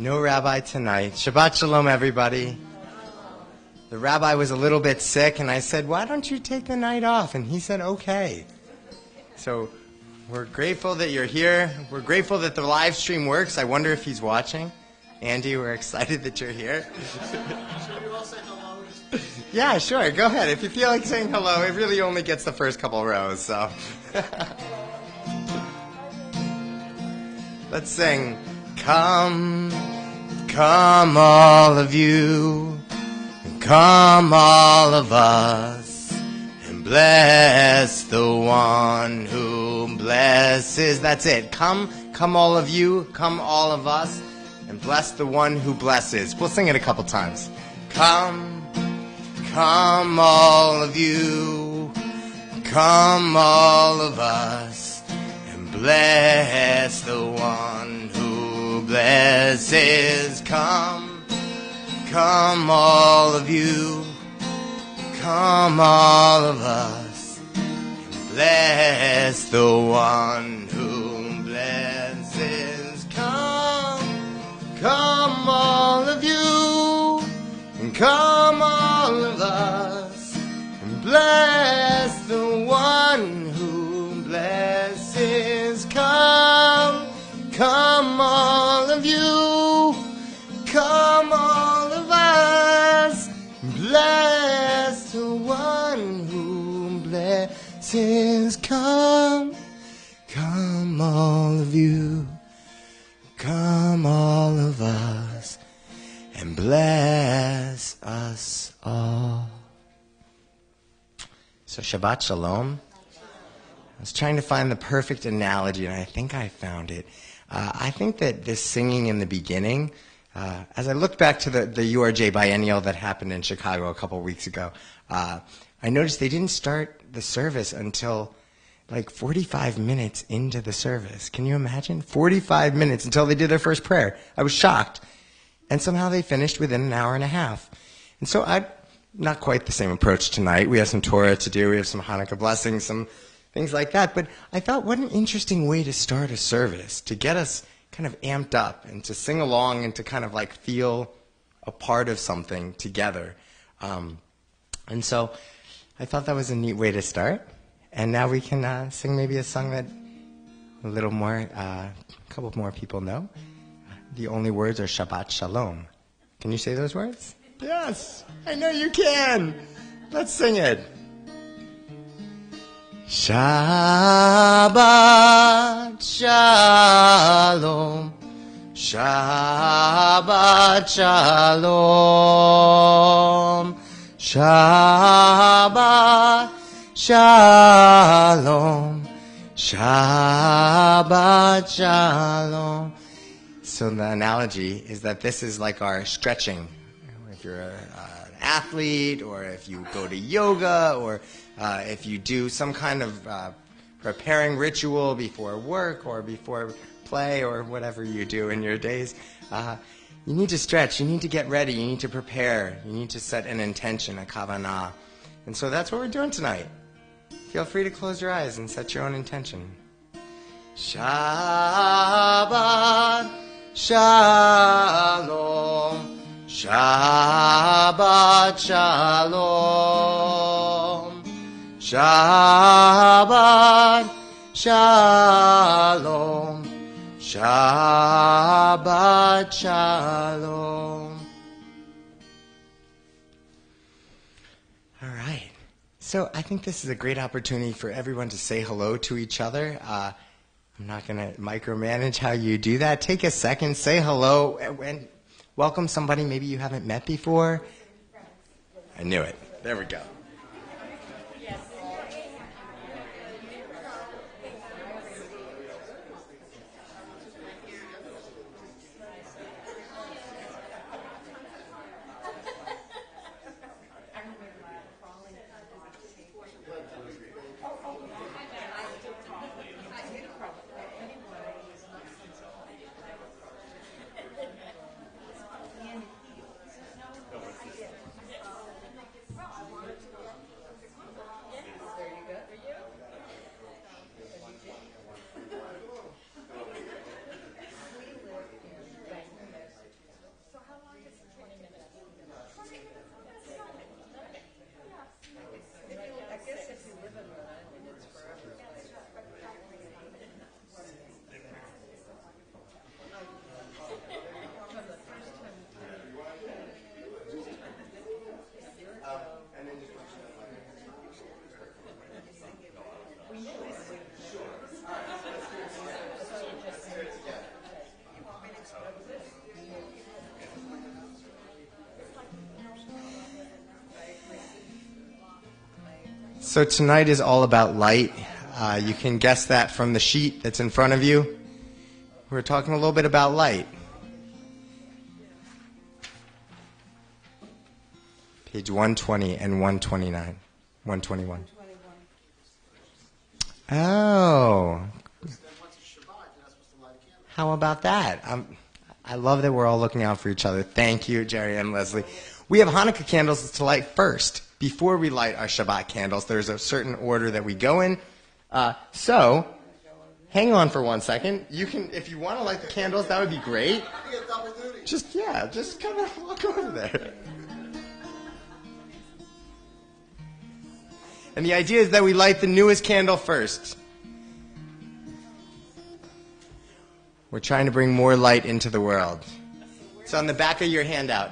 No rabbi tonight. Shabbat shalom, everybody. The rabbi was a little bit sick, and I said, why don't you take the night off? And he said, okay. So we're grateful that you're here. We're grateful that the live stream works. I wonder if he's watching. Andy, we're excited that you're here. Should we all say hello? Yeah, sure. Go ahead. If you feel like saying hello, it really only gets the first couple rows. So let's sing. Come, come all of you, come all of us, and bless the one who blesses. That's it. Come all of you, come all of us, and bless the one who blesses. We'll sing it a couple times. Come all of you, come all of us, and bless the one who blesses. Come all of you, come all of us, and bless the one who blesses. Come all of you, and come all of us, and bless the one who blesses. Come all of you, come all of us, bless the one who blesses. Come all of you, come all of us, and bless us all. So Shabbat Shalom. I was trying to find the perfect analogy, and I think I found it. I think that this singing in the beginning, as I looked back to the URJ biennial that happened in Chicago a couple of weeks ago, I noticed they didn't start the service until like 45 minutes into the service. Can you imagine? 45 minutes until they did their first prayer. I was shocked. And somehow they finished within an hour and a half. And so not quite the same approach tonight. We have some Torah to do. We have some Hanukkah blessings, some things like that. But I thought, what an interesting way to start a service, to get us kind of amped up and to sing along and to kind of like feel a part of something together. And so I thought that was a neat way to start. And now we can sing maybe a song that a couple more people know. The only words are Shabbat Shalom. Can you say those words? Yes, I know you can. Let's sing it. Shabbat Shalom, Shabbat Shalom, Shabbat Shalom, Shabbat Shalom. So the analogy is that this is like our stretching. If you're an athlete, or if you go to yoga, or if you do some kind of preparing ritual before work or before play or whatever you do in your days, you need to stretch, you need to get ready, you need to prepare, you need to set an intention, a kavanah. And so that's what we're doing tonight. Feel free to close your eyes and set your own intention. Shabbat Shalom, Shabbat Shalom, Shabbat Shalom, Shabbat Shalom. All right. So I think this is a great opportunity for everyone to say hello to each other. I'm not going to micromanage how you do that. Take a second, say hello, and welcome somebody maybe you haven't met before. I knew it. There we go. So tonight is all about light. You can guess that from the sheet that's in front of you. We're talking a little bit about light. Page 120 and 129. 121. Oh. How about that? I love that we're all looking out for each other. Thank you, Jerry and Leslie. We have Hanukkah candles to light first. Before we light our Shabbat candles, there's a certain order that we go in. So, hang on for 1 second. You can, if you want to light the candles, that would be great. Just kind of walk over there. And the idea is that we light the newest candle first. We're trying to bring more light into the world. It's on the back of your handout.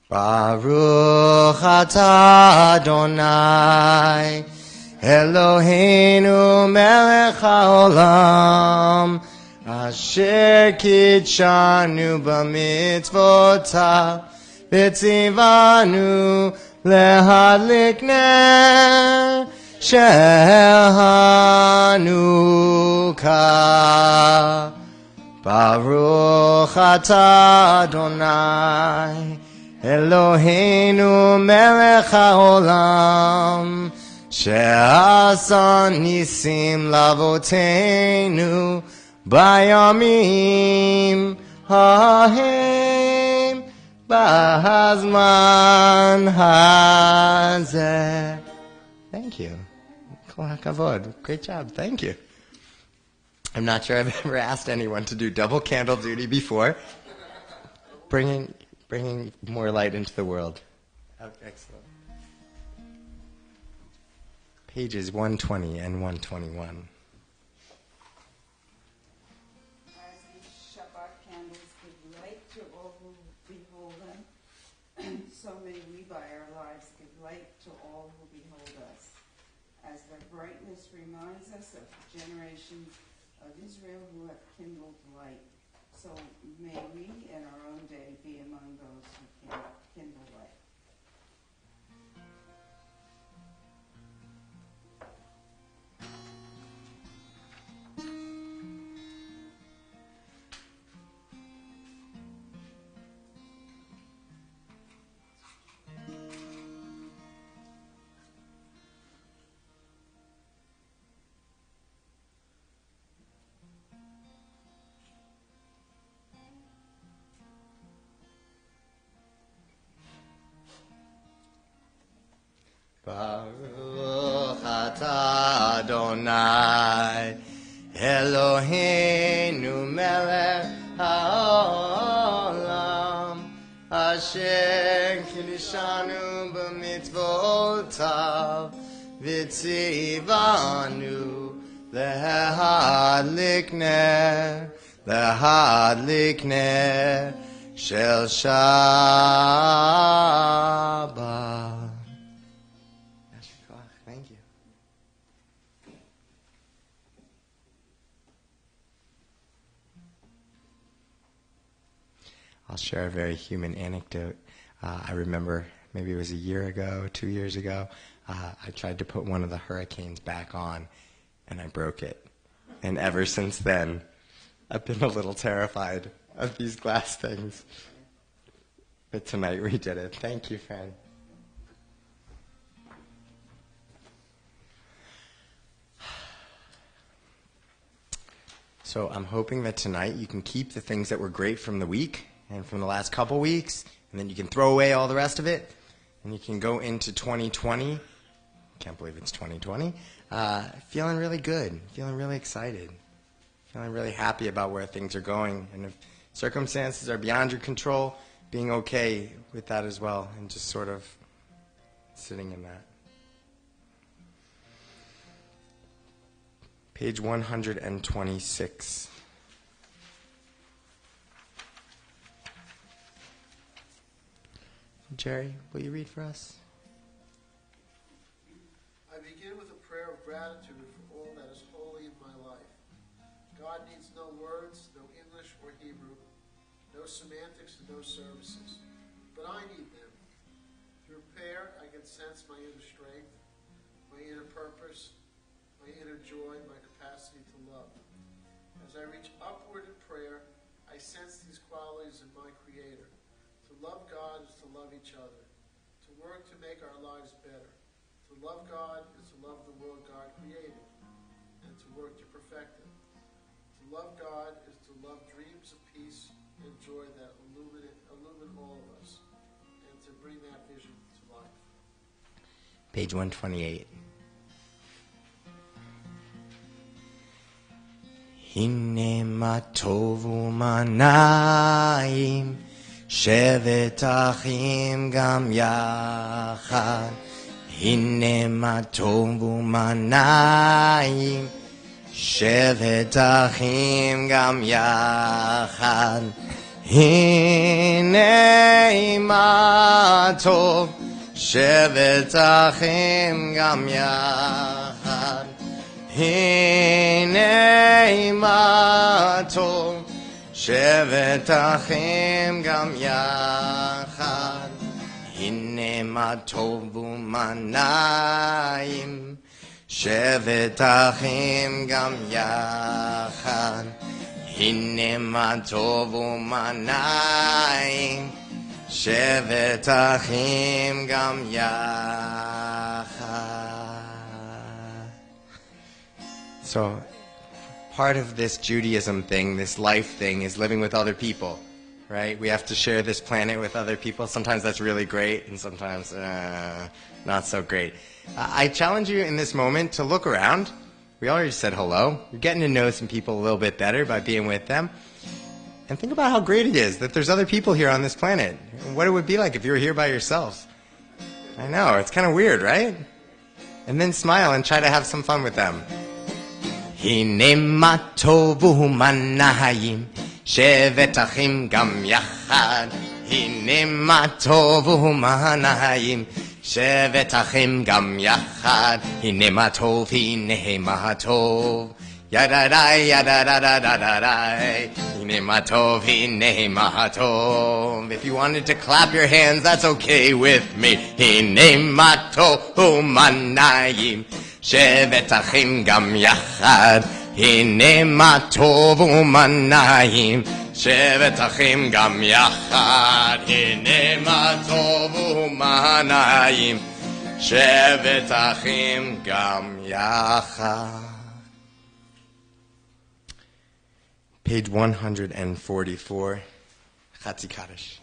Baruch atah Adonai Eloheinu melech haolam asher kitshanu b'mitzvotav v'tzivanu lehadlik ner shel Hanukkah. Baruch atah Adonai Eloheinu melech haolam she'asa nisim lavoteinu bayamim hahem b'hazman hazeh. Thank you. Kol hakavod. Great job. Thank you. I'm not sure I've ever asked anyone to do double candle duty before. Bringing more light into the world. Oh, excellent. Pages 120 and 121. As the Shabbat candles give light to all who behold them, so may we by our lives give light to all who behold us. As their brightness reminds us of the generations of Israel who have kindled light, so may we in our own day be among those who can kindle light. Baruch atah Adonai Eloheinu melech haolam asher kiddushanu b'mitzvotav v'tzivanu lehadlik ner shel Shabbat. Thank you. I'll share a very human anecdote. I remember maybe it was a year ago, 2 years ago, I tried to put one of the hurricanes back on, and I broke it. And ever since then, I've been a little terrified of these glass things. But tonight we did it. Thank you, Fran. So I'm hoping that tonight you can keep the things that were great from the week and from the last couple weeks, and then you can throw away all the rest of it, and you can go into 2020. Can't believe it's 2020. Feeling really good, feeling really excited, feeling really happy about where things are going. And if circumstances are beyond your control, being okay with that as well, and just sort of sitting in that. Page 126. Jerry, will you read for us? I begin with a prayer of gratitude for all that is holy in my life. God needs no words, no English or Hebrew, no semantics and no services. But I need them. Through prayer, I can sense my inner strength, my inner purpose, my inner joy, my capacity to love. As I reach upward in prayer, I sense these qualities in my Creator. To love God is to love each other. To work to make our lives better. To love God is to love the world God created, and to work to perfect it. To love God is to love dreams of peace and joy that illumine all of us, and to bring that vision to life. Page 128. Hine ma tovu manayim shevet achim gam yachad. Hine ma tovu manayim shevet achim gam yachad. Hine ma tov shevet achim gam yachad. Hine ma tov shevet achim gam yachad. Hine ma tovu manayim shevet achim gam yachad. Hine ma tovu manayim shevet achim gam yachad. So, part of this Judaism thing, this life thing, is living with other people, right? We have to share this planet with other people. Sometimes that's really great, and sometimes not so great. I challenge you in this moment to look around. We already said hello. You're getting to know some people a little bit better by being with them. And think about how great it is that there's other people here on this planet, and what it would be like if you were here by yourselves. I know, it's kind of weird, right? And then smile and try to have some fun with them. Hine ma tovu manayim shevet achim gam yachad. Hine ma tovu manayim shevet achim gam yachad. Hine ma tov, hine ma tov. Yadadai, yadadadadadadai. Hine ma tov, hine ma tov. If you wanted to clap your hands, that's okay with me. Hine ma tovu manayim shevet achim gam yachad. Hine ma tovu manayim shevet achim gam yachad. Hine ma tovu manayim shevet achim gam yachad. Page 144, Chatzi Kaddish.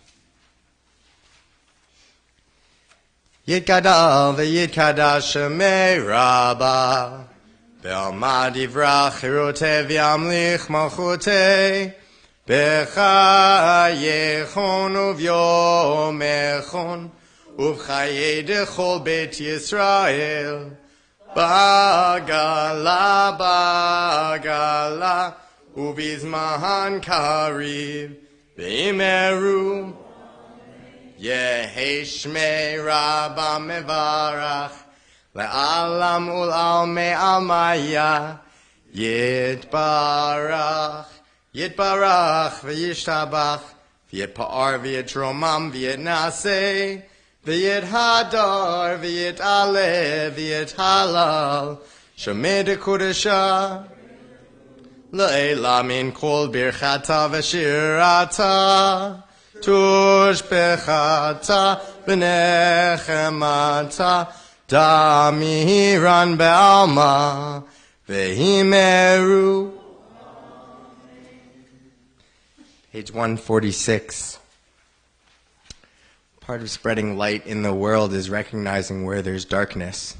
Yitgadal v'yitkadash shemei Rabbah Be'alma divrach chirotev yamlich malchutei B'chayechon uvyomechon Uv'chayei dechol Beit Yisrael Bagala bagala Uvizmahan kariv B'imeru Yehi Shmei Rabbah mevarach Le'alam ul'al me'almaya Yitbarach Yitbarach v'yishtabach V'yitpa'ar v'yitromam v'yitnaseh V'yithadar v'yitaleh v'yithalal Shemei dekodesha Le'ela min kol birchata v'shirata Tushbechata v'nechemata Damiran be'alma vehimeru. Page 146. Part of spreading light in the world is recognizing where there's darkness.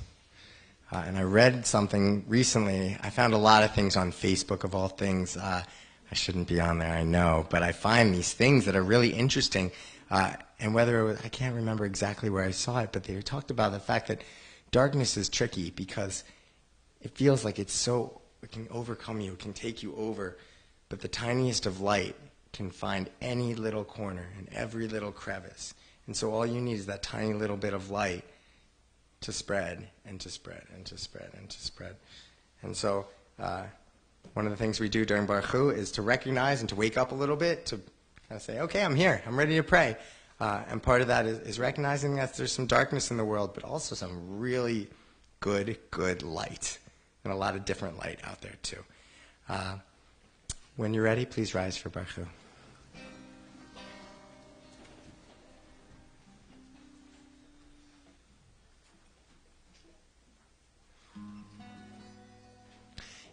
And I read something recently. I found a lot of things on Facebook, of all things. I shouldn't be on there, I know. But I find these things that are really interesting. And whether it was, I can't remember exactly where I saw it, but they talked about the fact that darkness is tricky because it feels like it can overcome you, it can take you over. But the tiniest of light can find any little corner and every little crevice And so all you need is that tiny little bit of light to spread and to spread and to spread and to spread. And so one of the things we do during Baruch Hu is to recognize and to wake up a little bit, to kind of say, okay, I'm here, I'm ready to pray. And part of that is recognizing that there's some darkness in the world, but also some really good light. And a lot of different light out there too. When you're ready, please rise for Baruch Hu.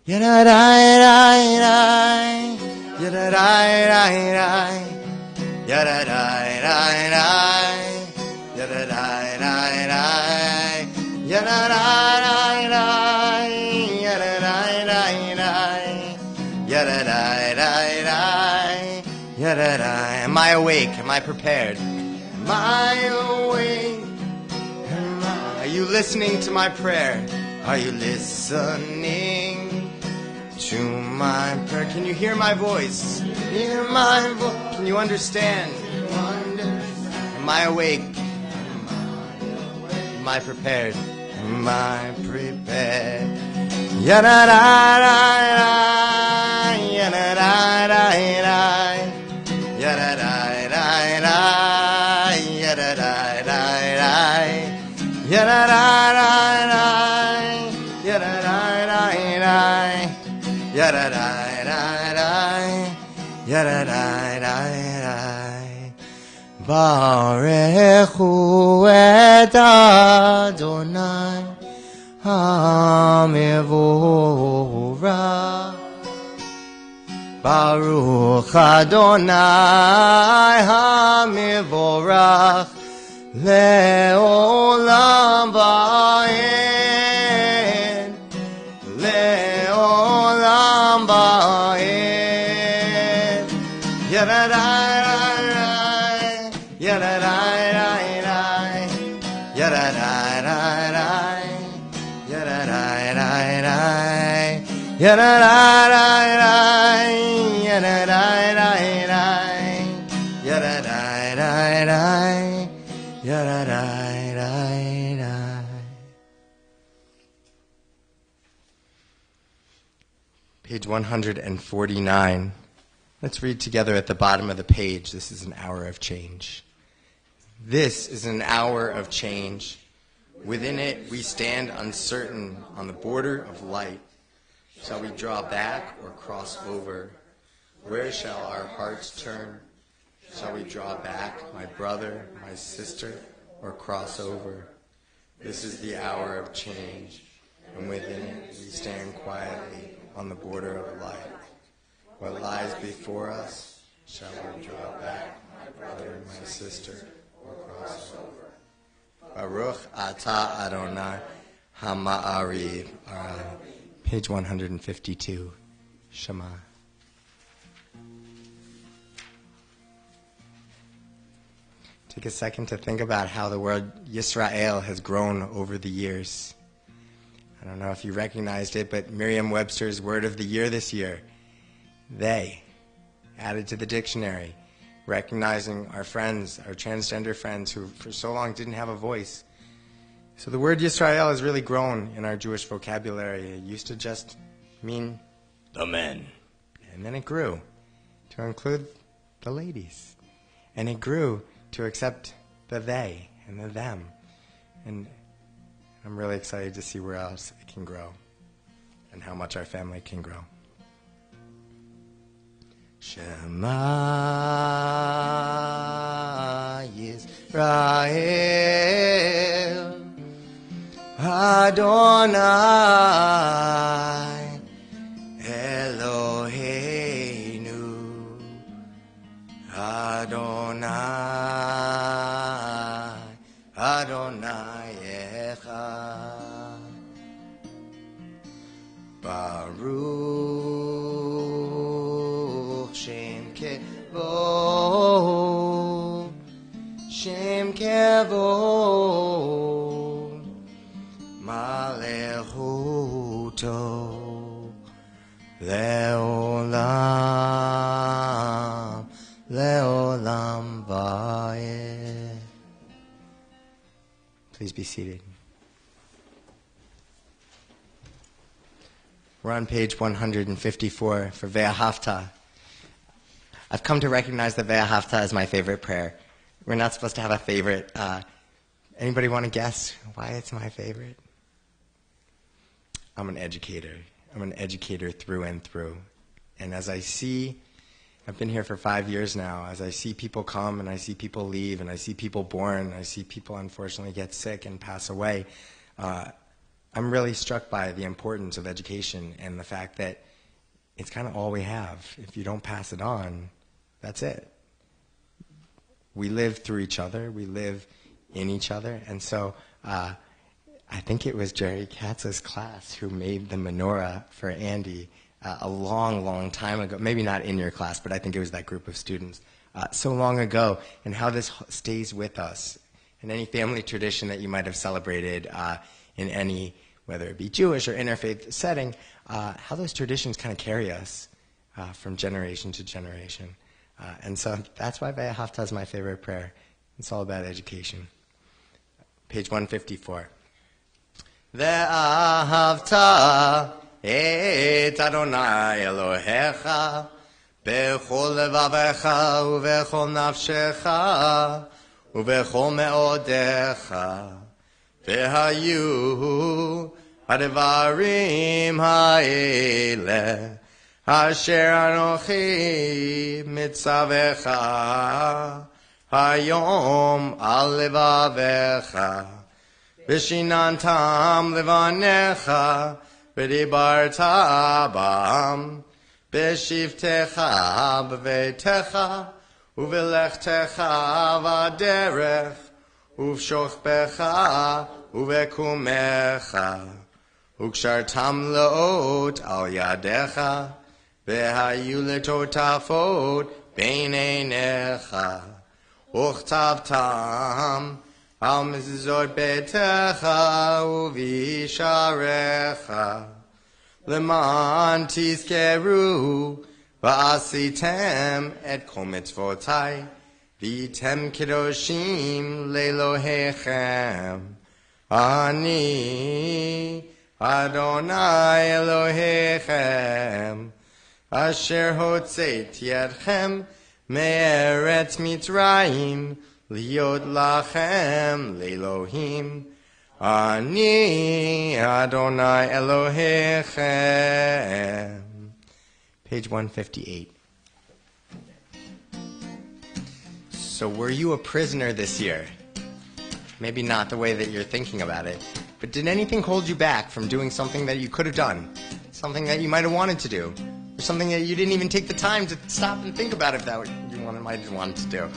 Yada-dai-dai-dai, yada-dai-dai-dai, yada-dai-dai-dai, yada-dai-dai-dai, yada-dai-dai-dai, yada-dai-dai-dai, yada-dai-dai-dai, yada-dai. Am I awake? Am I prepared? Am I awake? Are you listening to my prayer? Are you listening to my prayer? Can you hear my voice? Hear my voice? Can you understand? Am I awake? Am I prepared? Am I prepared? Yada-da-da-da, yada-da-da-da, yada-da-da-da, yada-da-da-da, yada-da-da-da, yada-da-da-da, yada-da-da-da, yada-da-da-da. Baruch Hu et Adonai HaMevorach. Baruch Adonai HaMevorach Le'olam va'ed. Le'olam va'ed. Yada-da-da-da, yada-da-da-da, yada-da-da-da, yada-da-da-da, yada-da-da-da, yada-da-da-da, yada-da-da-da, yada-da-da-da. Page 149. Let's read together at the bottom of the page. This is an hour of change. This is an hour of change. Within it, we stand uncertain on the border of light. Shall we draw back or cross over? Where shall our hearts turn? Shall we draw back, my brother, my sister, or cross over? This is the hour of change, and within it, we stand quietly on the border of light. What lies before us, shall we draw back, my brother and my sister, or cross over? Baruch atah Adonai Hama'ariv. Page 152. Shema. Take a second to think about how the word Yisrael has grown over the years. I don't know if you recognized it, but Merriam-Webster's word of the year this year, they, added to the dictionary, recognizing our friends, our transgender friends who for so long didn't have a voice. So the word Yisrael has really grown in our Jewish vocabulary. It used to just mean the men. And then it grew to include the ladies. And it grew to accept the they and the them. And I'm really excited to see where else it can grow and how much our family can grow. Shema Yisrael Adonai Eloheinu Adonai Adonai Echad Baruch Shem Kevod Shem Kevod Malechuto Leolam Leolam Vayed. Please be seated. We're on page 154 for Ve'ahavta. I've come to recognize that Ve'ahavta is my favorite prayer. We're not supposed to have a favorite. Anybody want to guess why it's my favorite? I'm an educator. I'm an educator through and through. And as I see, I've been here for 5 years now, as I see people come and I see people leave and I see people born, and I see people unfortunately get sick and pass away, I'm really struck by the importance of education and the fact that it's kind of all we have. If you don't pass it on, that's it. We live through each other. We live in each other. And so I think it was Jerry Katz's class who made the menorah for Andy a long, long time ago. Maybe not in your class, but I think it was that group of students so long ago, and how this stays with us. In any family tradition that you might have celebrated in any, whether it be Jewish or interfaith setting, how those traditions kind of carry us from generation to generation. And so that's why Ve'ahavta is my favorite prayer. It's all about education. Page 154. Ve'ahavta et Adonai Elohecha bechol levavecha uvechol nafshecha uvechol meodecha vehayu ha'devarim ha'eleh asher anochi mitzavecha hayom al levavecha v'shinantam levanecha v'dibarta bam b'shivtecha b'veitecha uvelechtecha v'derech uv'shochbecha uv'kumecha ukshartam leot al yadecha v'hayu letotafot b'neinecha uchtavtam al mezuzot betecha uvisharecha leman tizkeru va'asitem et kol mitzvotai v'item kedoshim le'Elohechem ani Adonai Elohechem asher hotzeit yadchem me'eretz Mitzrayim liot lachem le'Elohim ani Adonai Elohechem. Page 158. So were you a prisoner this year? Maybe not the way that you're thinking about it, but did anything hold you back from doing something that you could have done? Something that you might have wanted to do? Or something that you didn't even take the time to stop and think about if that what you might have wanted to do?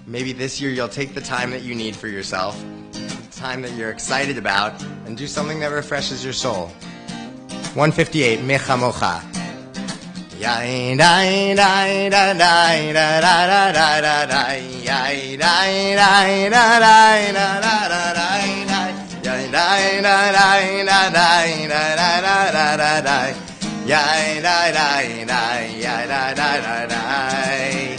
Maybe this year you'll take the time that you need for yourself, the time that you're excited about, and do something that refreshes your soul. 158, Mechamocha. Yain dai dai dai dai dai dai dai dai dai yain dai dai dai dai dai dai yain dai dai dai dai dai dai dai yain dai dai dai dai dai dai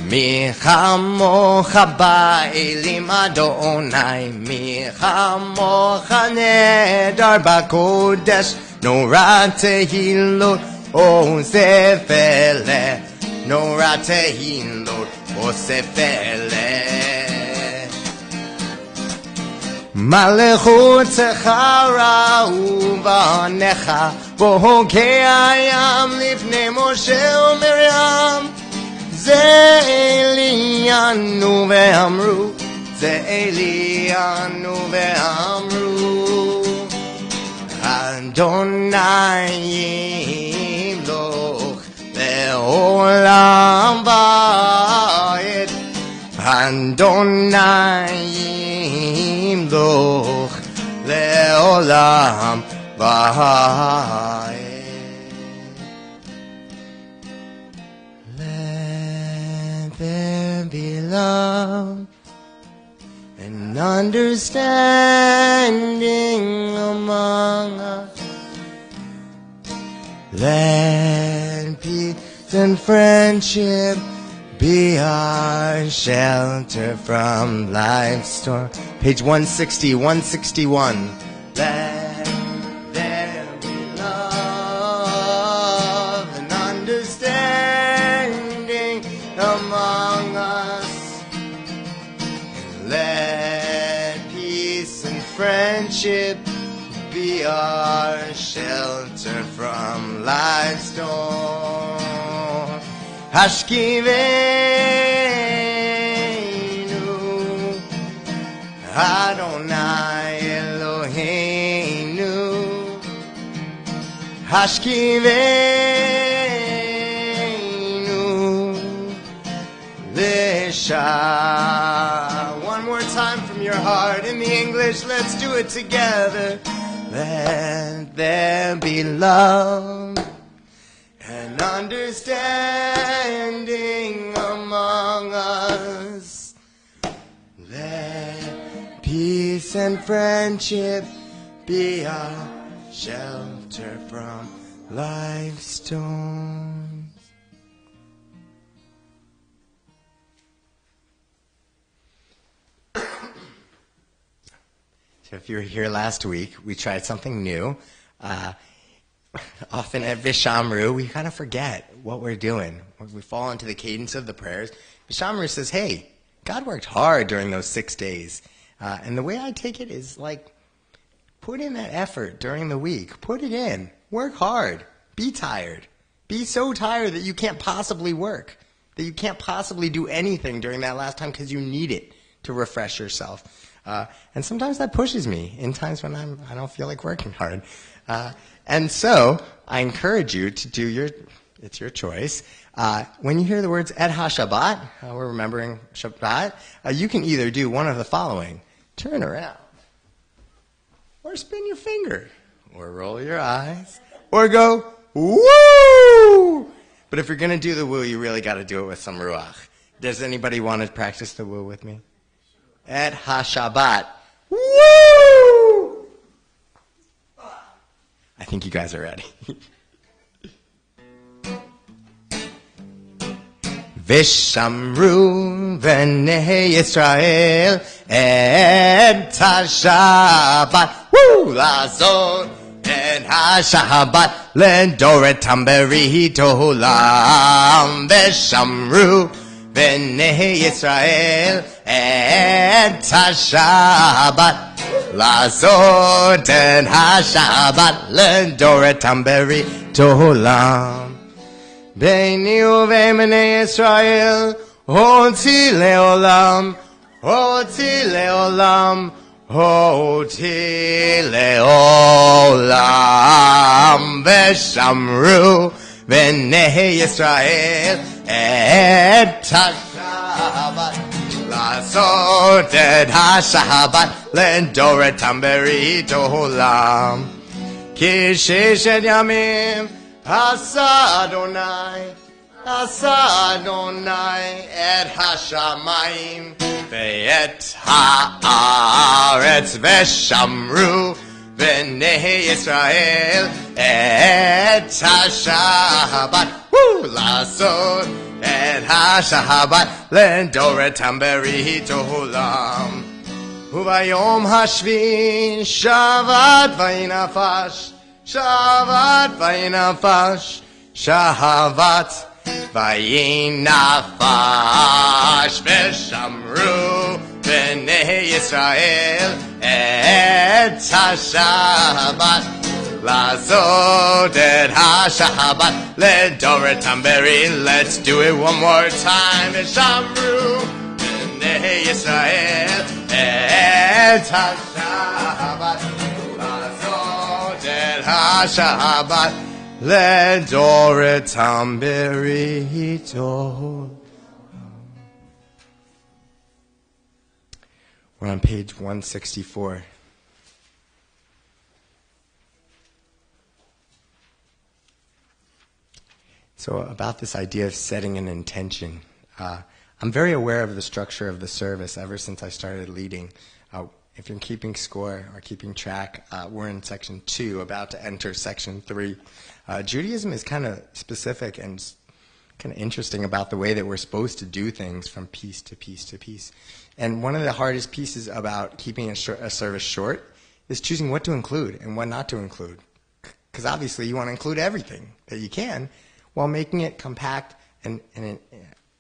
mi chamocha ba'elim Adonai mi chamocha nedar b'kodesh nora tehilot O sefele, no ratehin lord, o sefele. Malechut sechara uvanecha, bohokei ayam lifnei Moshe u'Miriam. Ze Elianu ve'amru, ze Elianu ve'amru. Adonai Le'olam va'ed Adonai yimloch Le'olam va'ed. Let there be love and understanding among us. Let peace and friendship be our shelter from life's storm. Page 160, 161. Let there be love and understanding among us. And let peace and friendship be our shelter from life's storm. Hashkivenu Adonai Eloheinu. Hashkivenu Lisha. One more time from your heart in the English. Let's do it together. Let there be love and understanding among us. Let peace and friendship be our shelter from life's storms. So if you were here last week, we tried something new. Often at Vishamru, we kind of forget what we're doing. We fall into the cadence of the prayers. Vishamru says, hey, God worked hard during those 6 days. And the way I take it is like, put in that effort during the week. Put it in. Work hard. Be tired. Be so tired that you can't possibly work, that you can't possibly do anything during that last time because you need it to refresh yourself. And sometimes that pushes me in times when I don't feel like working hard. And so I encourage you to do it's your choice. When you hear the words Et HaShabbat, we're remembering Shabbat, you can either do one of the following. Turn around, or spin your finger, or roll your eyes, or go, woo! But if you're going to do the woo, you really got to do it with some ruach. Does anybody want to practice the woo with me? Et HaShabbat. Woo! I think you guys are ready. Vishamru v'nei Yisrael et HaShabbat. Woo! Lazon et HaShabbat ledoretam berito olam. Vishamru v'nei Yisrael et HaShabbat. Lazot et HaShabbat ledoretam berito olam. Beini uve'bnei Yisrael hoti leolam, hoti leolam, hoti leolam. Veshamru v'nei Yisrael et HaShabbat. Lazot et HaShabbat ledoretam berito olam. Ki sheshet yamim Asa Adonai et hashamayim ve'et ha'aretz ve'shamru v'nei Yisrael et hashabat la'asot et hashabat ledoretam berito olam u'vayom hashvi shavat vayinafash Shavat vayinafash, shahavat vayinafash, veshamru v'nei Yisrael et hashabat, lazot et hashabat, ledoretam beri. Let's do it one more time. Veshamru v'nei Yisrael et hashabat. HaShabbat ledoretam berito. We're on page 164. So about this idea of setting an intention, I'm very aware of the structure of the service ever since I started leading. If you're keeping score or keeping track, we're in section 2, about to enter section 3. Judaism is kind of specific and kind of interesting about the way that we're supposed to do things from piece to piece to piece. And one of the hardest pieces about keeping a service short is choosing what to include and what not to include. Because obviously you want to include everything that you can while making it compact and an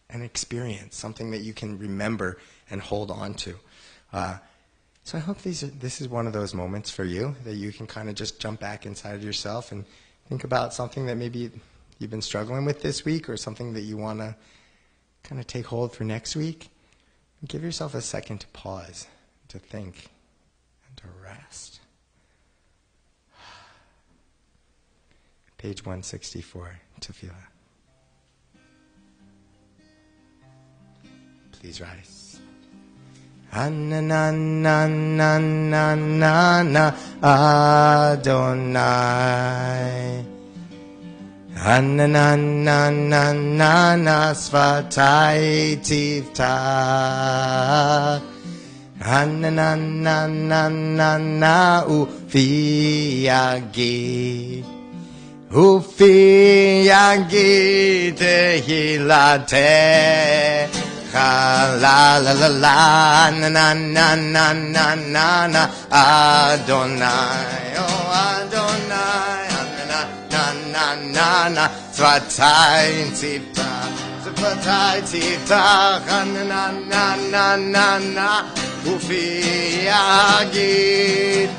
experience, something that you can remember and hold on to. So I hope this is one of those moments for you that you can kind of just jump back inside of yourself and think about something that maybe you've been struggling with this week or something that you want to kind of take hold for next week. And give yourself a second to pause, to think, and to rest. Page 164, Tefillah. Please rise. Ananananana Adonai. Ananananana Svatai Tivta. Ananananana Ufi Yagid. Ufi Yagid Tehilate. La la la la na na na na na na na Adonai, oh Adonai, na na na na na Svatai Tivta, Svatai Tivta, na na na na na na Ufi Yagid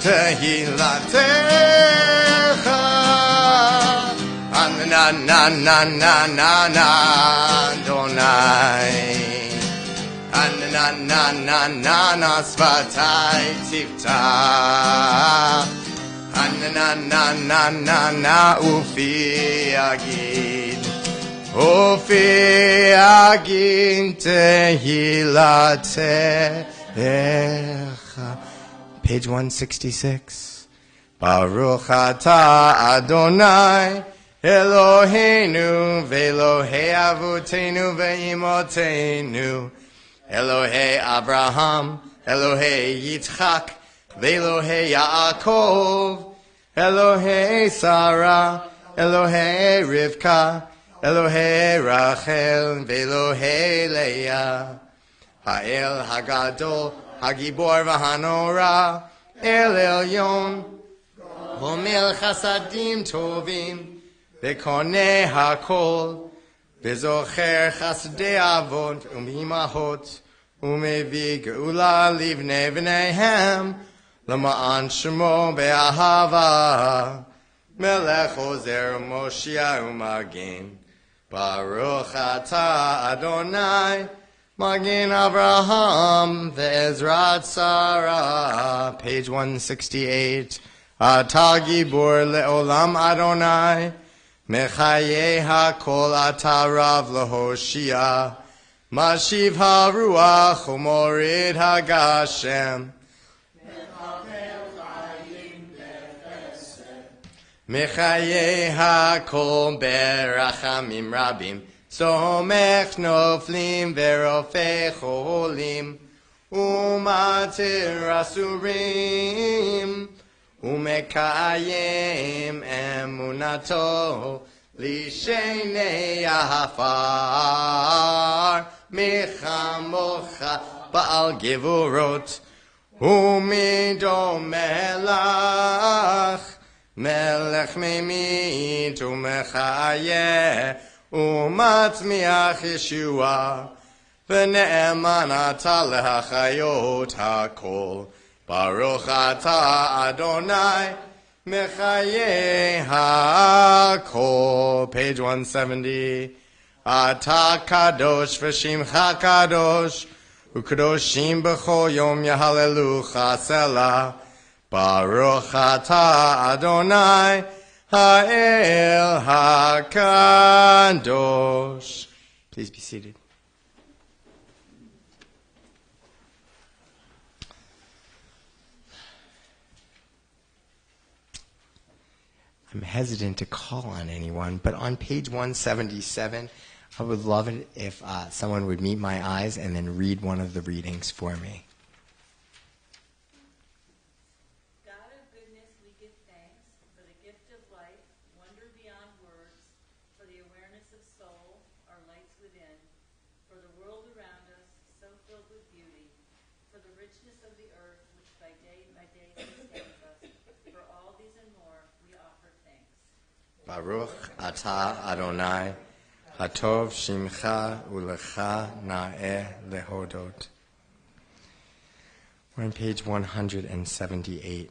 Tehilatecha. Na na na na na na Adonai. Na na na na na Svatai Tivta. Na na na na na Ufi Yagid. Ufi Yagid Tehilatecha. Page 166. Baruch Atah Adonai Eloheinu ve'Elohei avotenu ve'imotenu, Elohei Abraham, Elohei Yitzchak, ve'Elohei Yaakov, Elohei Sarah, Elohei Rivka, Elohei Rachel, ve'Elohei Leah, Ha'el Hagadol, Hagibor v'Hanora, El Elyon, Homel Chasadim Tovim, Bekone hakol, bezocher chasdei avot, umimahot, umevi geula livnei v'neihem, lama'an shemo be'ahava, melech ozer Moshia umagin, Baruch atah Adonai, Magin Abraham, ve'ezrat Sarah. Page 168. Atah gibor le'olam Adonai, Mechaye hakol ata rav lehoshia, Mashiv haruach umorid hagashem, Mechaye hakol berachamim rabim, Somech noflim verofei cholim, Umatir asurim, Umekayim emunato lishenei ahafar michamocha ba'al gevurot umido melach melech memit umechayeh umatzmiach Yeshua v'ne'eman ata lehachayot hakol. Baruch atah Adonai, Mechaye hakol. Page 170. Atah kadosh v'shimcha kadosh, u'kadoshim b'chol yom yahalelucha selah. Baruch atah Adonai, ha'el hakadosh. Please be seated. I'm hesitant to call on anyone, but on page 177, I would love it if someone would meet my eyes and then read one of the readings for me. God of goodness, we give thanks for the gift of life, wonder beyond words, brightness of soul, our lights within, for the world around us, so filled with beauty, for the richness of the earth, which by day sustains us. For all these and more, we offer thanks. Baruch atah Adonai, hatov shimcha ulecha na'eh lehodot. We're on page 178.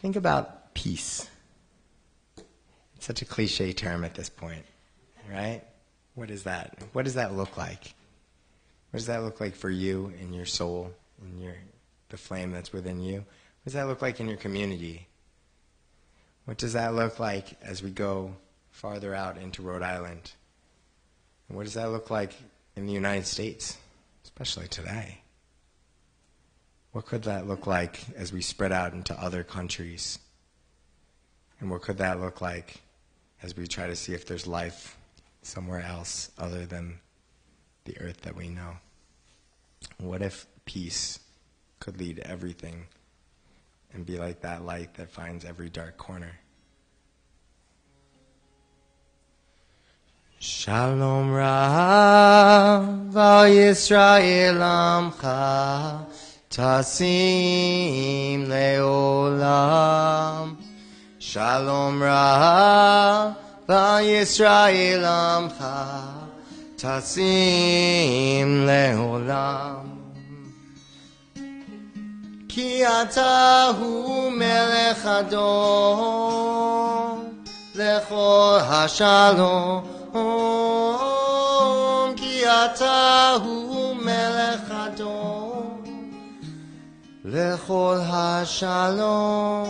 Think about peace. It's such a cliche term at this point, right? What is that? What does that look like? What does that look like for you in your soul, in the flame that's within you? What does that look like in your community? What does that look like as we go farther out into Rhode Island? And what does that look like in the United States, especially today? What could that look like as we spread out into other countries? And what could that look like as we try to see if there's life somewhere else other than the earth that we know? What if peace could lead everything and be like that light that finds every dark corner? Shalom Rav al Yisrael Amcha Tasim Leolam. Shalom Rav al Yisrael Amcha Tasim Leolam. Ki ata hu melech adon lechol hashalom. Ki ata hu melech adon lechol hashalom.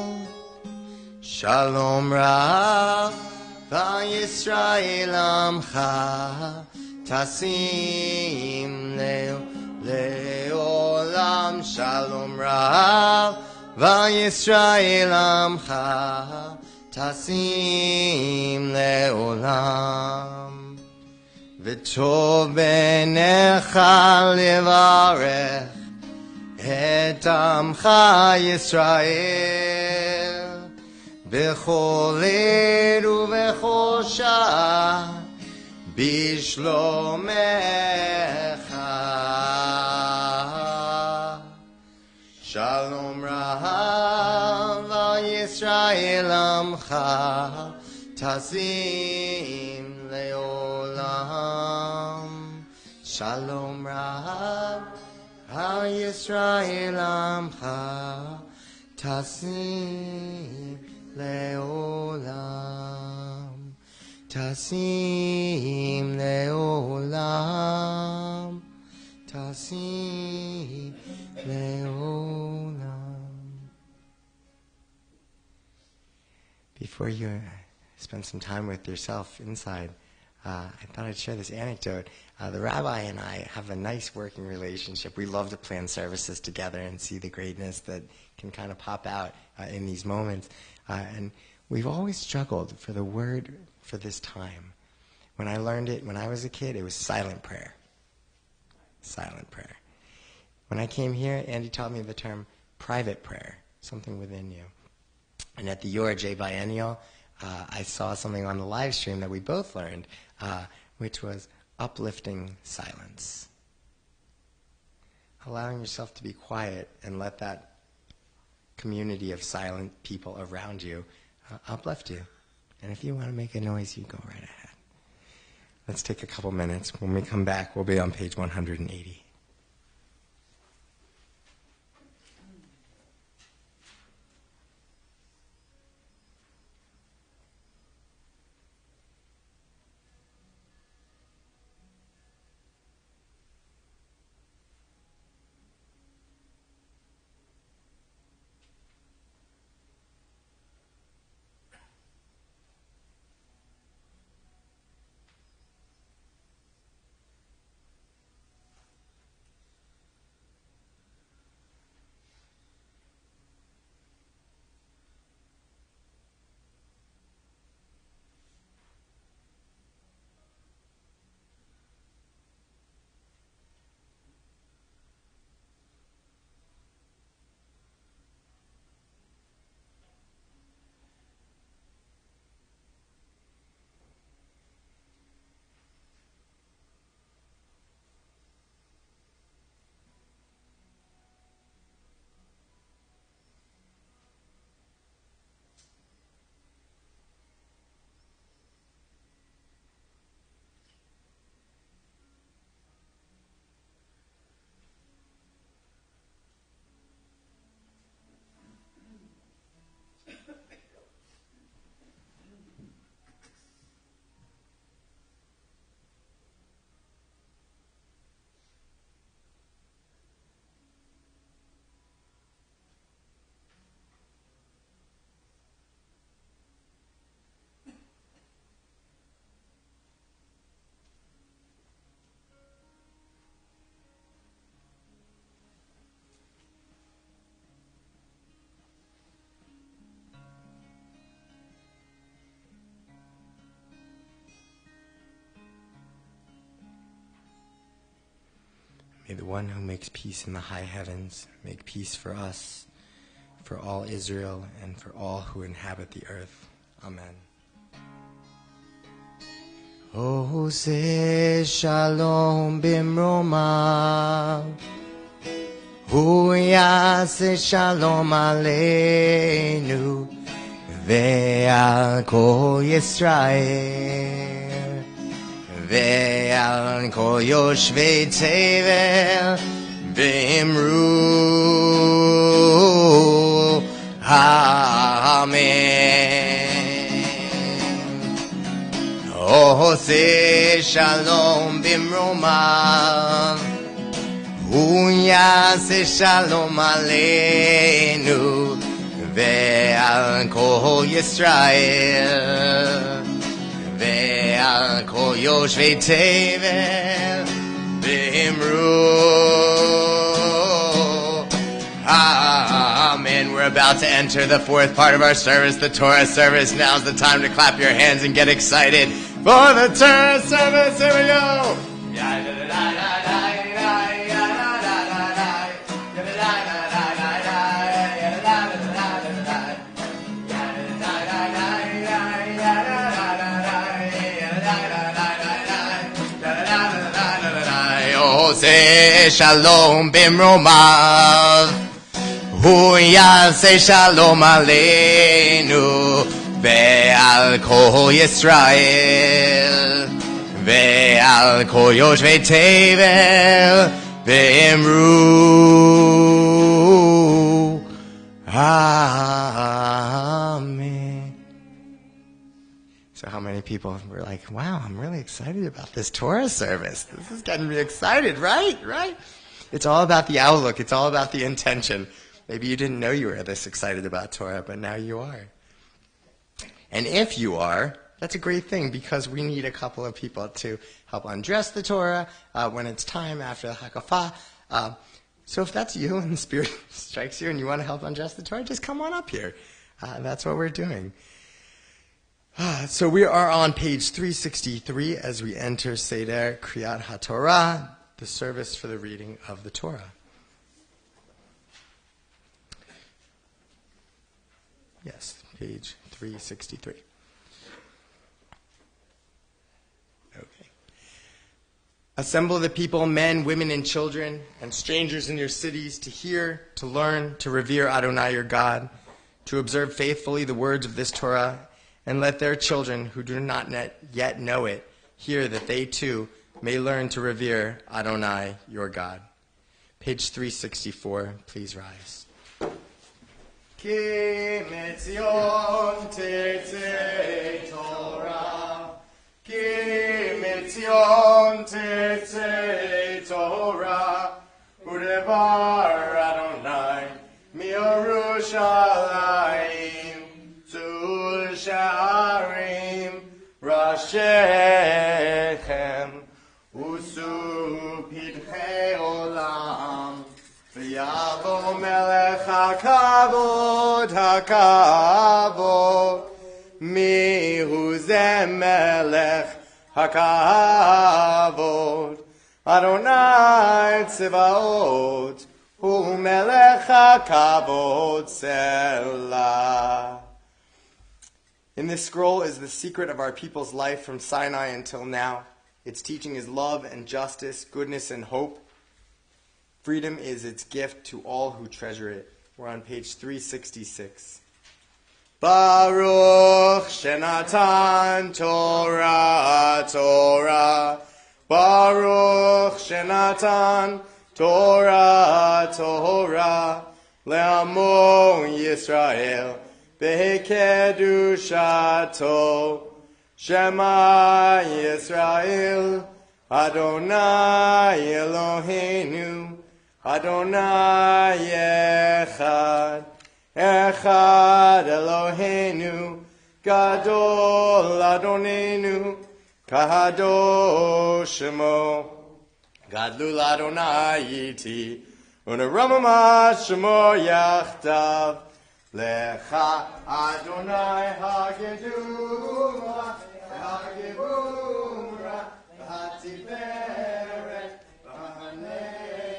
Shalom Rav al Yisrael Amcha Tasim Leolam. Shalom Rav al Yisrael Amcha Tasim Leolam. V'tov b'necha levarech et amcha Yisrael b'chol ed u'b'chol shah bishlomecha. Shalom Rav al Yisrael Amcha Tasim Leolam. Shalom Rav al Yisrael Amcha Tasim Leolam. Tasim Leolam. Tasim Leolam. Before you spend some time with yourself inside, I thought I'd share this anecdote. The rabbi and I have a nice working relationship. We love to plan services together and see the greatness that can kind of pop out in these moments. And we've always struggled for the word for this time. When I learned it when I was a kid, it was silent prayer. Silent prayer. When I came here, Andy taught me the term private prayer, something within you. And at the URJ Biennial, I saw something on the live stream that we both learned, which was uplifting silence. Allowing yourself to be quiet and let that community of silent people around you uplift you. And if you want to make a noise, you go right ahead. Let's take a couple minutes. When we come back, we'll be on page 180. May the one who makes peace in the high heavens make peace for us, for all Israel, and for all who inhabit the earth. Amen. Ose shalom bimromav, hu yaseh shalom aleinu, ve'al kol Yisrael, ve'al kol yoshvei tevel, v'imru, amen. Ose shalom bimromav, hu yaseh shalom aleinu, ve'al kol Yisrael, ve'al kol yoshvei tevel, v'imru, amen. We're about to enter the fourth part of our service, the Torah service. Now's the time to clap your hands and get excited for the Torah service. Here we go. Ose shalom bimromav, hu yaseh shalom aleinu, ve'al kol Yisrael, ve'al kol yoshvei tevel, ve'imru, amen. So how many people were like, wow, I'm really excited about this Torah service. This is getting me excited, right? Right? It's all about the outlook. It's all about the intention. Maybe you didn't know you were this excited about Torah, but now you are. And if you are, that's a great thing, because we need a couple of people to help undress the Torah when it's time after the Hakafah. So if that's you and the Spirit strikes you and you want to help undress the Torah, just come on up here. That's what we're doing. So we are on page 363 as we enter Seder Kriyat HaTorah, the service for the reading of the Torah. Yes, page 363. Okay. Assemble the people, men, women, and children, and strangers in your cities to hear, to learn, to revere Adonai your God, to observe faithfully the words of this Torah, and let their children who do not yet know it hear, that they too may learn to revere Adonai your God. Page 364, please rise. Ki mitzion tetzei Torah, Ki mitzion tetzei Torah, udevar Adonai miYerushalayim tzul sha'arim rashechem usu pidchei olam. V'yavo melech hakavod hakavod, mihu ze melech hakavod, Adonai tzevaot, hu melech hakavod selah. In this scroll is the secret of our people's life from Sinai until now. Its teaching is love and justice, goodness and hope. Freedom is its gift to all who treasure it. We're on page 366. Baruch Shenatan Torah Torah, Baruch Shenatan Torah Torah, Le'amo Yisrael Bekedushato, Shema Yisrael, Adonai Eloheinu, Adonai Echad, Echad Eloheinu, Gadol Adonenu, Kadosh Shemo, Gadlul Adonai Iti, Unaramama Shemo Yachtav, Lecha Adonai Hageduma, Hageduma, Hatiferet, Bahaneh.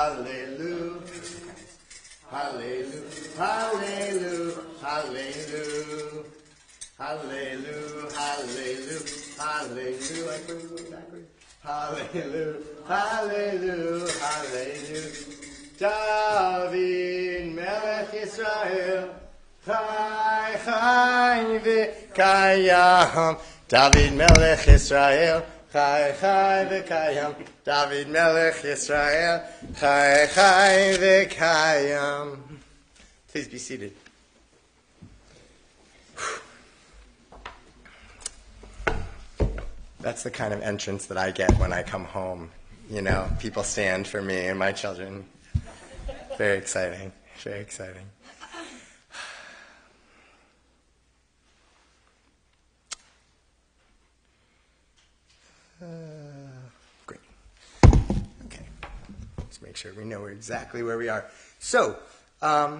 Hallelujah. Hallelujah. Hallelujah. Hallelujah. Hallelujah. Hallelujah. Hallelujah. Like we're moving backwards. Hallelujah. Hallelujah. Hallelujah. David Melech Yisrael. Chai chai v'kayam. David Melech Yisrael. Chai chai v'kayam. David Melech Yisrael. Chai chai v'kayam. Please be seated. That's the kind of entrance that I get when I come home. You know, people stand for me and my children. Very exciting. Very exciting. Great. Okay. Let's make sure we know exactly where we are. So, great.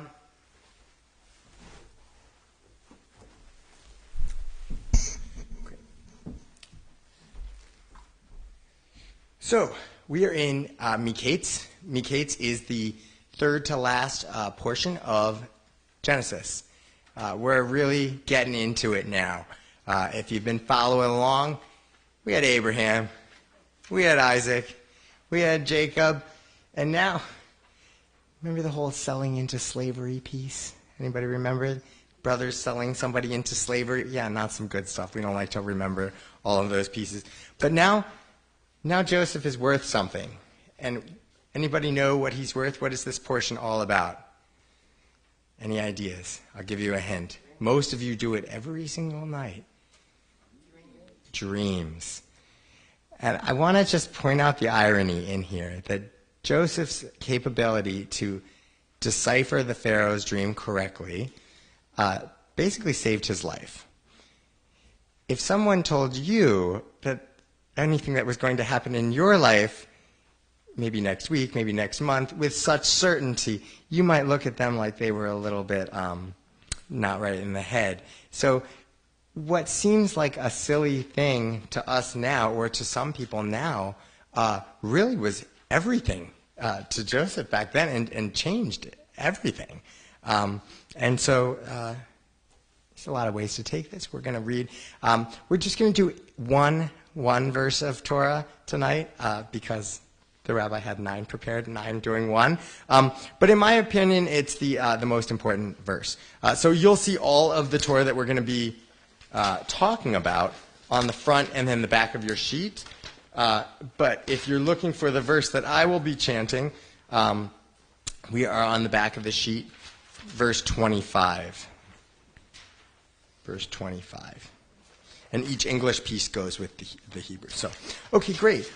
So we are in Miketz. Miketz is the third to last portion of Genesis. We're really getting into it now. If you've been following along, we had Abraham, we had Isaac, we had Jacob, and now, remember the whole selling into slavery piece? Anybody remember it? Brothers selling somebody into slavery? Yeah, not some good stuff. We don't like to remember all of those pieces. But now Joseph is worth something. And anybody know what he's worth? What is this portion all about? Any ideas? I'll give you a hint. Most of you do it every single night. Dreams. And I want to just point out the irony in here that Joseph's capability to decipher the Pharaoh's dream correctly basically saved his life. If someone told you that anything that was going to happen in your life, maybe next week, maybe next month, with such certainty, you might look at them like they were a little bit not right in the head. So what seems like a silly thing to us now, or to some people now, really was everything to Joseph back then, and changed everything. And so there's a lot of ways to take this. We're going to read. We're just going to do one verse of Torah tonight because the rabbi had 9 prepared, and I'm doing 1. But in my opinion, it's the most important verse. So you'll see all of the Torah that we're going to be talking about on the front and then the back of your sheet. But if you're looking for the verse that I will be chanting, we are on the back of the sheet, verse 25. Verse 25. And each English piece goes with the Hebrew. So, okay, great.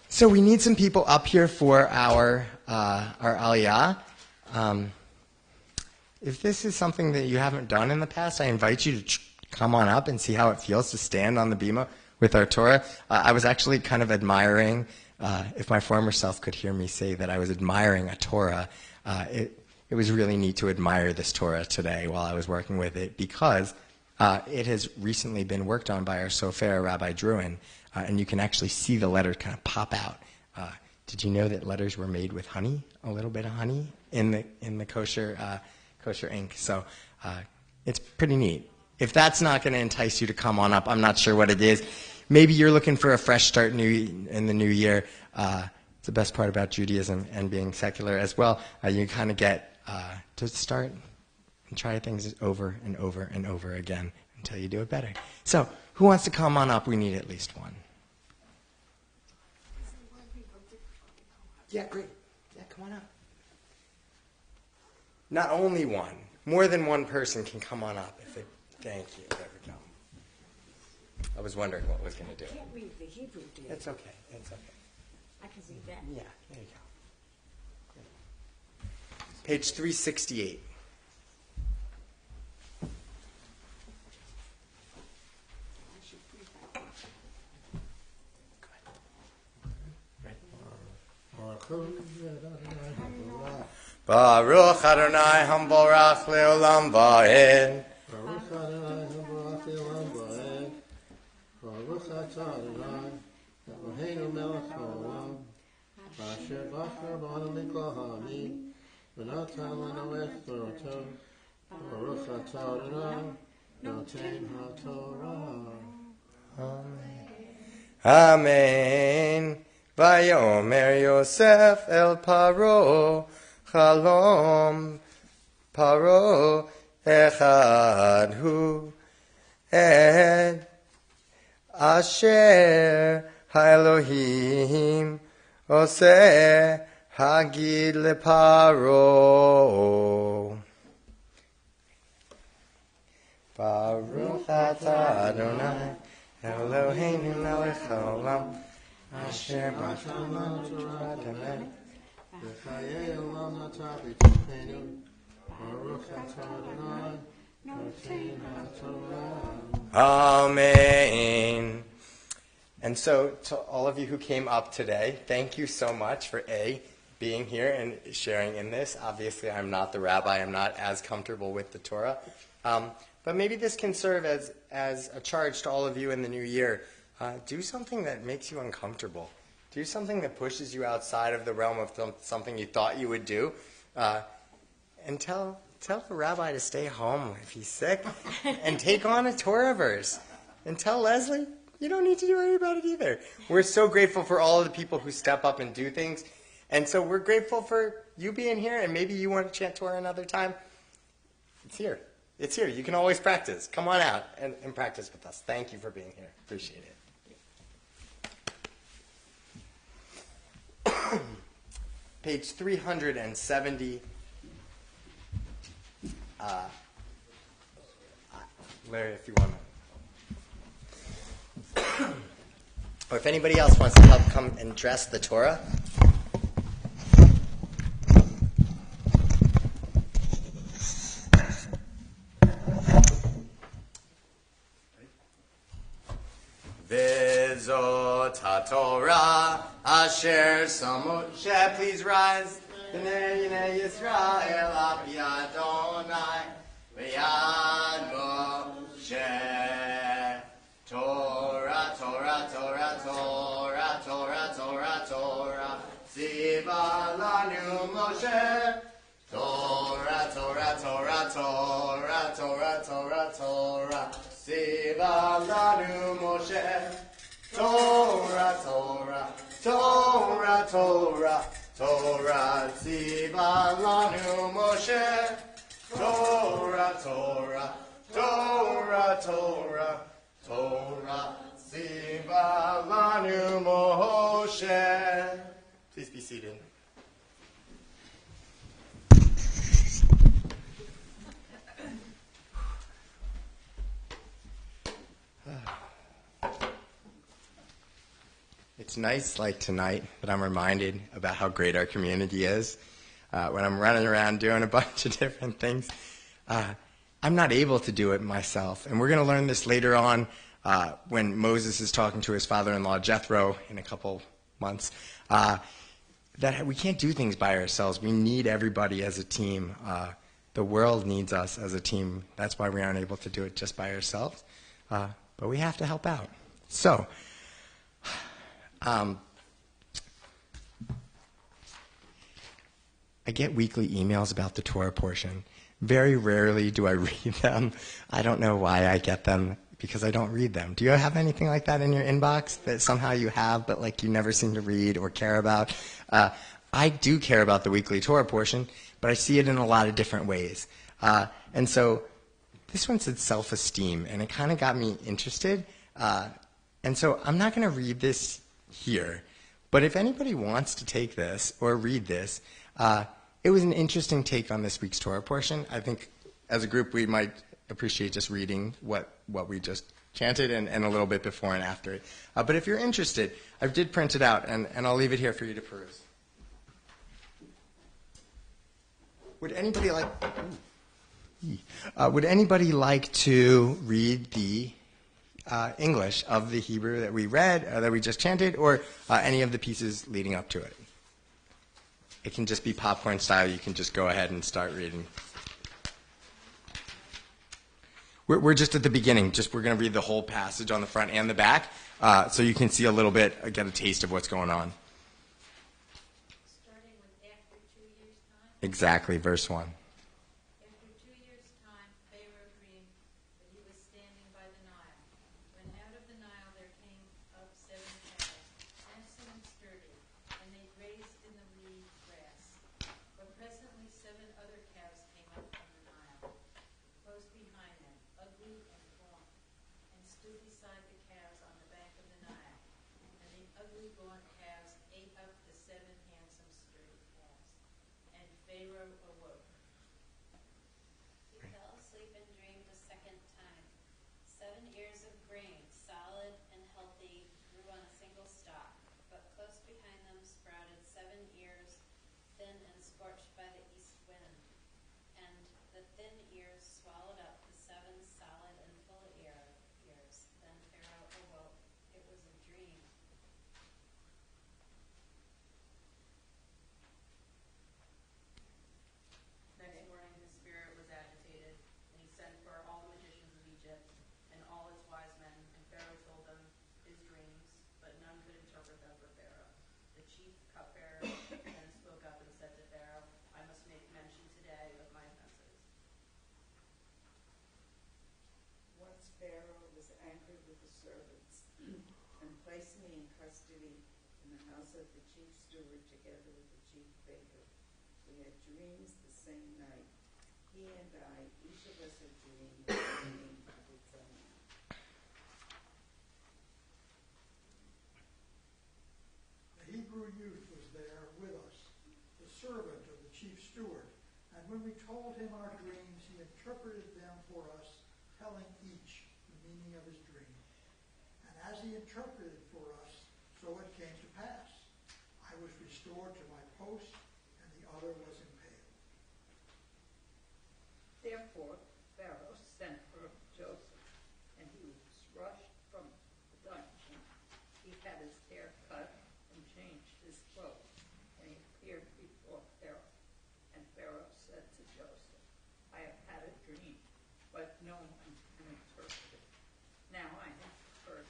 So we need some people up here for our Aliyah. If this is something that you haven't done in the past, I invite you to come on up and see how it feels to stand on the bima with our Torah. I was actually kind of admiring, if my former self could hear me say that I was admiring a Torah, it was really neat to admire this Torah today while I was working with it, because it has recently been worked on by our sofer, Rabbi Druin, and you can actually see the letters kind of pop out. Did you know that letters were made with honey, a little bit of honey, in the kosher ink? So it's pretty neat. If that's not going to entice you to come on up, I'm not sure what it is. Maybe you're looking for a fresh start in the new year. It's the best part about Judaism and being secular as well. You kind of get to start and try things over and over and over again until you do it better. So who wants to come on up? We need at least one. Yeah, great. Yeah, come on up. Not only one. More than one person can come on up. Thank you. There we go. I was wondering what was going to do. I can't read the Hebrew, dear. It's okay. It's okay. I can read that. Yeah, there you go. Great. Page 368. I should read that. Baruch Adonai Hamborach Leolam Va'ed. Baruch Adonai Habarach Le'olam Va'ed. Baruch Atah Adonai Eloheinu Melech Haolam. Asher Bachar Bana Mikahami, Venatan Lano Echroto, Baruch Atah Adonai, Noten HaTorah. Amen. Vayomer Yosef el Paro, Chalom, Paro, Echad Hu, Ed, Asher, HaElohim, Oseh, Hagid LeParo. Baruch Atah Adonai, Eloheinu melech haolam, Asher b'shamai u'b'aretz. V'chayei olam nata b'tochenu, Baruch Atah Adonai, Noten HaTorah. Amen. And so, to all of you who came up today, thank you so much for being here and sharing in this. Obviously, I'm not the rabbi. I'm not as comfortable with the Torah. But maybe this can serve as a charge to all of you in the new year. Do something that makes you uncomfortable. Do something that pushes you outside of the realm of something you thought you would do. And tell the rabbi to stay home if he's sick. And take on a Torah verse. And tell Leslie, you don't need to do anything about it either. We're so grateful for all of the people who step up and do things. And so we're grateful for you being here. And maybe you want to chant Torah another time. It's here. It's here. You can always practice. Come on out and practice with us. Thank you for being here. Appreciate it. Page 370. Larry, if you want to. Or if anybody else wants to help come and dress the Torah. V'zot HaTorah asher Moshe, please rise. B'nei Yinei Yisrael api Adonai v'yad Moshe. Torah, Torah, Torah, Torah, Torah, Torah, Torah. Tziva lanu Moshe. Torah, Torah, Torah, Torah, Torah, Torah, Torah. Tziva lanu Moshe. Torah, Torah, Torah, Torah, Torah. Tziva lanu Moshe. Torah, Torah, Torah, Torah, Torah. Tziva lanu Moshe. Please be seated. It's nights like tonight that I'm reminded about how great our community is. When I'm running around doing a bunch of different things, I'm not able to do it myself. And we're going to learn this later on when Moses is talking to his father-in-law, Jethro, in a couple months, that we can't do things by ourselves. We need everybody as a team. The world needs us as a team. That's why we aren't able to do it just by ourselves. But we have to help out. So, I get weekly emails about the Torah portion. Very rarely do I read them. I don't know why I get them, because I don't read them. Do you have anything like that in your inbox that somehow you have, but like you never seem to read or care about? I do care about the weekly Torah portion, but I see it in a lot of different ways. And so this one said self-esteem, and it kind of got me interested. And so I'm not going to read this here, but if anybody wants to take this or read this, it was an interesting take on this week's Torah portion. I think as a group we might appreciate just reading what we just chanted and a little bit before and after it. But if you're interested, I did print it out, and I'll leave it here for you to peruse. Would anybody like to read the English of the Hebrew that we read, that we just chanted, or any of the pieces leading up to it? It can just be popcorn style. You can just go ahead and start reading. We're just at the beginning. We're going to read the whole passage on the front and the back, so you can see a little bit, get a taste of what's going on. Exactly, verse 1. After 2 years' time, Pharaoh dreamed that he was standing by the Nile, when out of the Nile there came up 7 cows, handsome and sturdy, and they grazed in the reed grass. But presently 7 other cows came up from the Nile, close behind them, ugly and gaunt, and stood beside the cows on the bank of the Nile. And the ugly, gaunt cows ate up the 7 handsome, sturdy calves. And Pharaoh awoke. He fell asleep and dreamed a second time. 7 ears of grain, solid and healthy, grew on a single stalk, but close behind them sprouted 7 ears, thin and scorched by the east wind. And the thin ears swallowed up the 7 solid and full ears. Then Pharaoh awoke. It was a dream. Next morning his spirit was agitated, and he sent for all the magicians of Egypt and all its wise men, and Pharaoh told them his dreams, but none could interpret them for Pharaoh. The chief cupbearer then spoke up and said to Pharaoh, I must make mention today of my offenses. Once Pharaoh was angry with the servants and placed me in custody in the house of the chief steward together with the chief baker. We had dreams the same night. He and I, each of us a dream, meaning of its own. The Hebrew youth was there with us, the servant of the chief steward. And when we told him our dreams, he interpreted them for us, telling each the meaning of his dream. And as he interpreted for us, so it came to pass. I was restored to my post, and the other was impaled. Therefore, Pharaoh sent for Joseph, and he was rushed from the dungeon. He had his hair cut and changed his clothes, and he appeared before Pharaoh. And Pharaoh said to Joseph, I have had a dream, but no one can interpret it. Now I have heard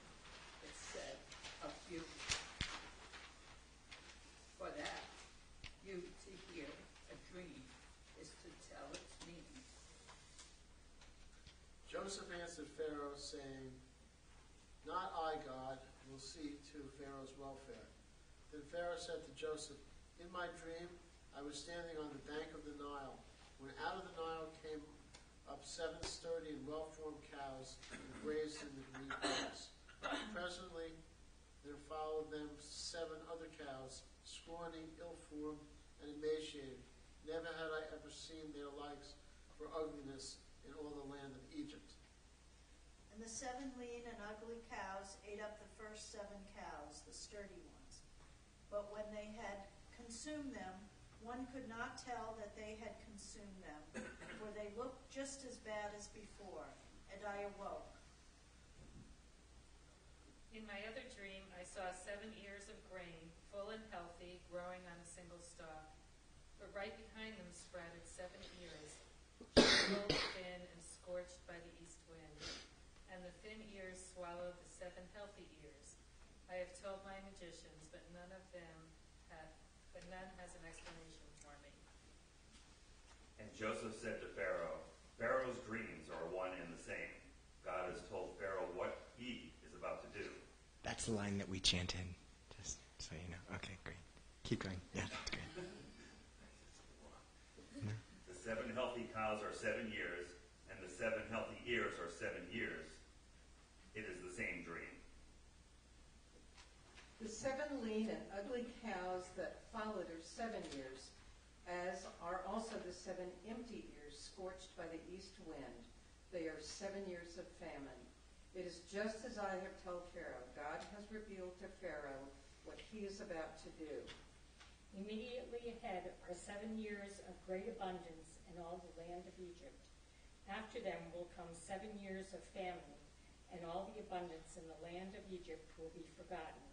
it said of you. For that, you to hear a dream is to tell its meaning. Joseph answered Pharaoh, saying, Not I, God, will see to Pharaoh's welfare. Then Pharaoh said to Joseph, In my dream, I was standing on the bank of the Nile, when out of the Nile came up 7 sturdy and well-formed cows and grazed in the green grass. Presently, there followed them 7 other cows, scrawny, ill-formed, and emaciated. Never had I ever seen their likes for ugliness in all the land of Egypt. And the 7 lean and ugly cows ate up the first 7 cows, the sturdy ones. But when they had consumed them, one could not tell that they had consumed them, for they looked just as bad as before, and I awoke. In my other dream, I saw 7 ears of grain, full and healthy, growing on a single stalk. But right behind them sprouted 7 ears, full, thin, and scorched by the east wind. And the thin ears swallowed the 7 healthy ears. I have told my magicians, but none has an explanation for me. And Joseph said to Pharaoh, Pharaoh's dreams are one and the same. God has told Pharaoh what he is about to do. That's the line that we chanted, just so you know. Okay, great. Keep going. Yeah, that's great. The 7 healthy cows are 7 years, and the 7 healthy ears are 7 years. It is the same dream. The 7 lean and ugly cows that followed are 7 years, as are also the 7 empty ears scorched by the east wind. They are 7 years of famine. It is just as I have told Pharaoh. God has revealed to Pharaoh what he is about to do. Immediately ahead are 7 years of great abundance in all the land of Egypt. After them will come 7 years of famine, and all the abundance in the land of Egypt will be forgotten,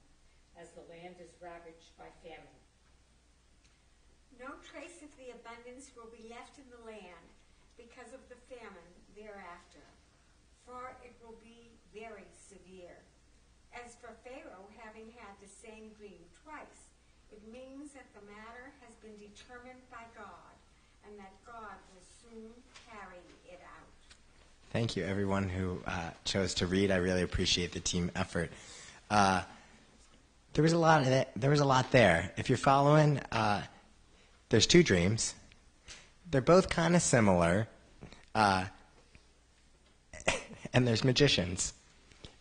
as the land is ravaged by famine. No trace of the abundance will be left in the land because of the famine thereafter, for it will be very severe. As for Pharaoh having had the same dream twice, it means that the matter has been determined by God, and that God will soon carry it out. Thank you, everyone who chose to read. I really appreciate the team effort. There was a lot there. If you're following, there's two dreams. They're both kind of similar, and there's magicians.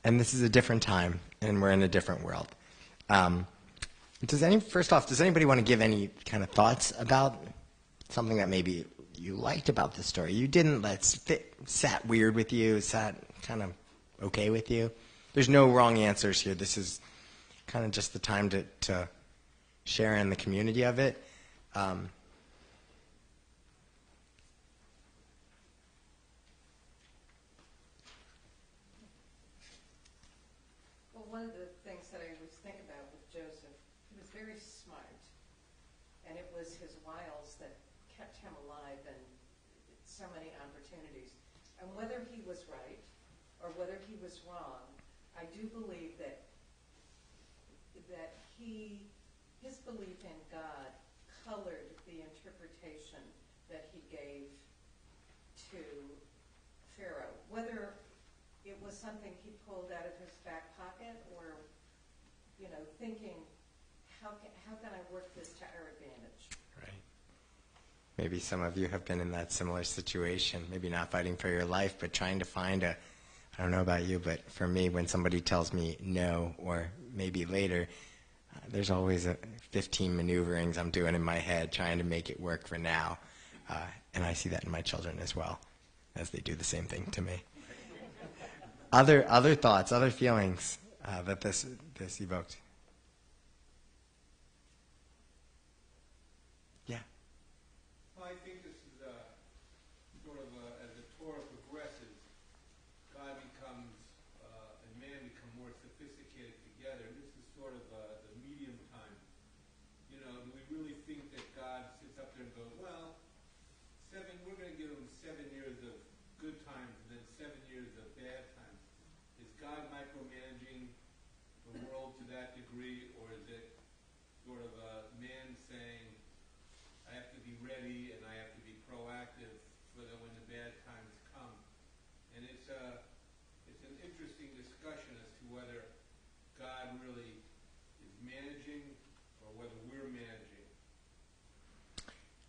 And this is a different time, and we're in a different world. First off, does anybody want to give any kind of thoughts about something that maybe you liked about the story? You didn't sat weird with you, sat kind of okay with you? There's no wrong answers here. This is kind of just the time to share in the community of it. Well, one of the things that I always think about with Joseph, he was very smart, and it was his wiles that kept him alive in so many opportunities. And whether he was right or whether he was wrong, I do believe that his belief in God colored the interpretation that he gave to Pharaoh. Whether it was something he pulled out of his back pocket or, thinking, how can I work this to our advantage? Right. Maybe some of you have been in that similar situation, maybe not fighting for your life, but trying to find I don't know about you, but for me, when somebody tells me no, or maybe later, there's always 15 maneuverings I'm doing in my head trying to make it work for now. And I see that in my children as well, as they do the same thing to me. Other thoughts, other feelings that this evoked? Yeah. Well, I think this is sort of as the Torah progresses, God becomes and man become more sophisticated together. This is sort of the medium time. Do we really think that God sits up there and goes, well, we're going to give him 7 years of good times and then 7 years of bad times? Is God micromanaging the world to that degree, or is it sort of a man saying, I have to be ready and I have to be proactive for when the bad times come? And it's an interesting discussion as to whether God really is managing or whether we're managing.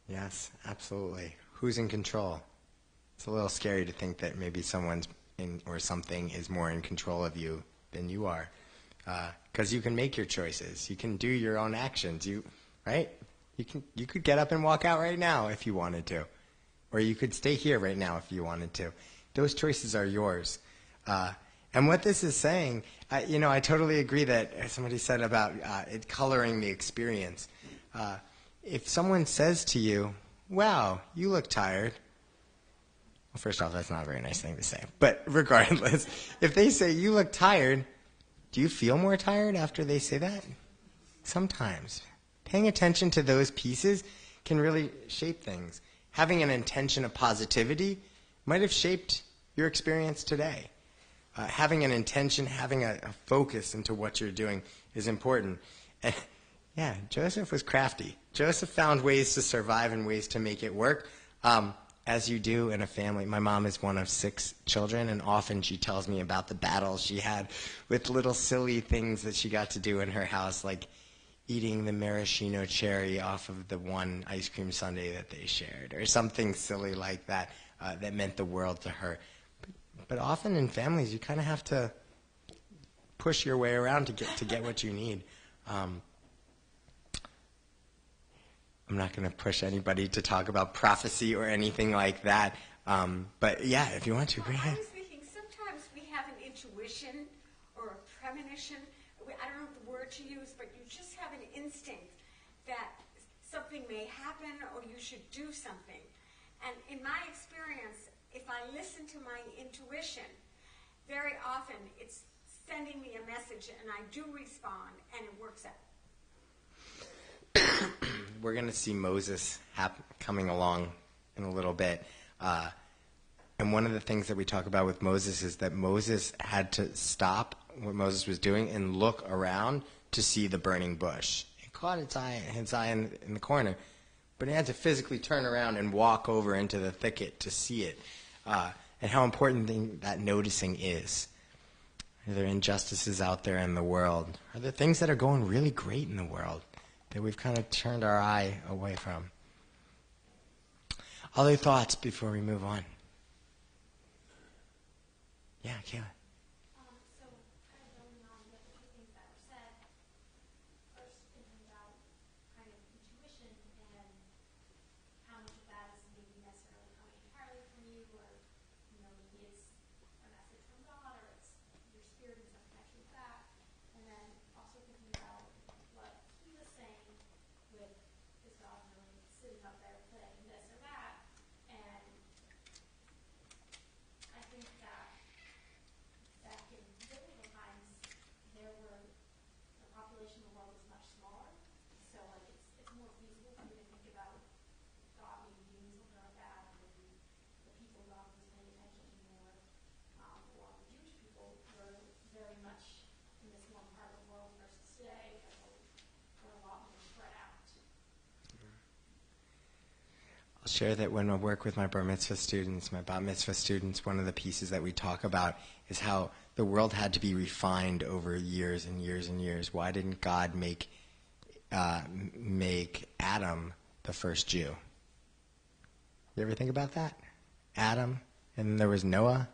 Yes, absolutely. Who's in control? It's a little scary to think that maybe someone's or something is more in control of you than you are. Because you can make your choices. You can do your own actions. Right? You could get up and walk out right now if you wanted to. Or you could stay here right now if you wanted to. Those choices are yours. And what this is saying, I totally agree that somebody said about it coloring the experience. If someone says to you, wow, you look tired. Well, first off, that's not a very nice thing to say. But regardless, if they say, you look tired, do you feel more tired after they say that? Sometimes. Paying attention to those pieces can really shape things. Having an intention of positivity might have shaped your experience today. Having an intention, having a focus into what you're doing is important. And yeah, Joseph was crafty. Joseph found ways to survive and ways to make it work. As you do in a family. My mom is one of 6 children, and often she tells me about the battles she had with little silly things that she got to do in her house, like eating the maraschino cherry off of the one ice cream sundae that they shared, or something silly like that that meant the world to her. But often in families, you kind of have to push your way around to get what you need. I'm not going to push anybody to talk about prophecy or anything like that. But yeah, if you want to, go ahead. I was thinking sometimes we have an intuition or a premonition. I don't know the word to use, but you just have an instinct that something may happen or you should do something. And in my experience, if I listen to my intuition, very often it's sending me a message and I do respond and it works out. We're going to see Moses coming along in a little bit. And one of the things that we talk about with Moses is that Moses had to stop what Moses was doing and look around to see the burning bush. It caught its eye in the corner. But he had to physically turn around and walk over into the thicket to see it. And how important that noticing is. Are there injustices out there in the world? Are there things that are going really great in the world that we've kind of turned our eye away from? Other thoughts before we move on? Yeah, Kayla. So, kind of building on the few things that were said, first thinking about kind of intuition and how much of that is maybe necessarily coming entirely from you, or, maybe it's a message from God, or it's your spirit in some connection with that. And then also thinking about what he was saying with, is God really sitting up there playing this or that? And I think that back in biblical times, the population of the world was much smaller. So it's more feasible for me to think about God maybe doing something like that, and maybe the people God was paying attention to more. Or the Jewish people were very much in this one part of the world versus today, because we're a lot more spread out. I'll share that when I work with my bar mitzvah students, my bat mitzvah students, one of the pieces that we talk about is how the world had to be refined over years and years and years. Why didn't God make Adam the first Jew? You ever think about that? Adam, and then there was Noah,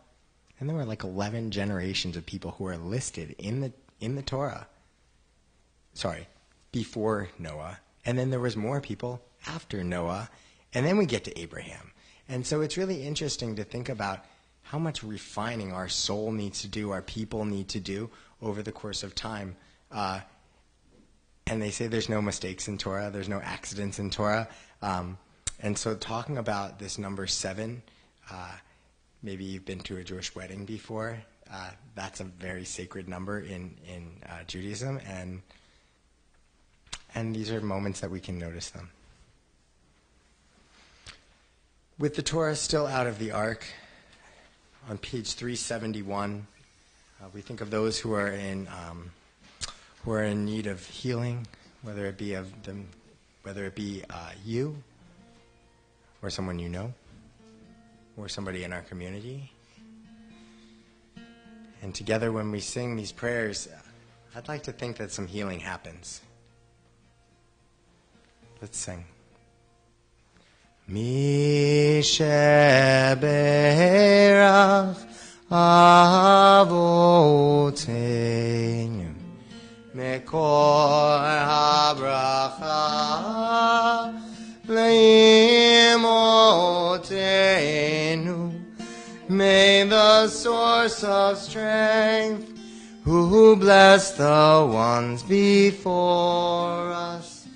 and there were like 11 generations of people who are listed in the Torah. Sorry, before Noah. And then there was more people after Noah. And then we get to Abraham. And so it's really interesting to think about how much refining our soul needs to do, our people need to do over the course of time. And they say there's no mistakes in Torah, there's no accidents in Torah. And so talking about this number 7, maybe you've been to a Jewish wedding before. That's a very sacred number in Judaism. And these are moments that we can notice them. With the Torah still out of the ark, on page 371, we think of those who are in need of healing, whether it be you, or someone you know, or somebody in our community. And together, when we sing these prayers, I'd like to think that some healing happens. Let's sing. Mi sheberach avoteinu mekor habracha leimotenu. May the source of strength, who bless the ones before us,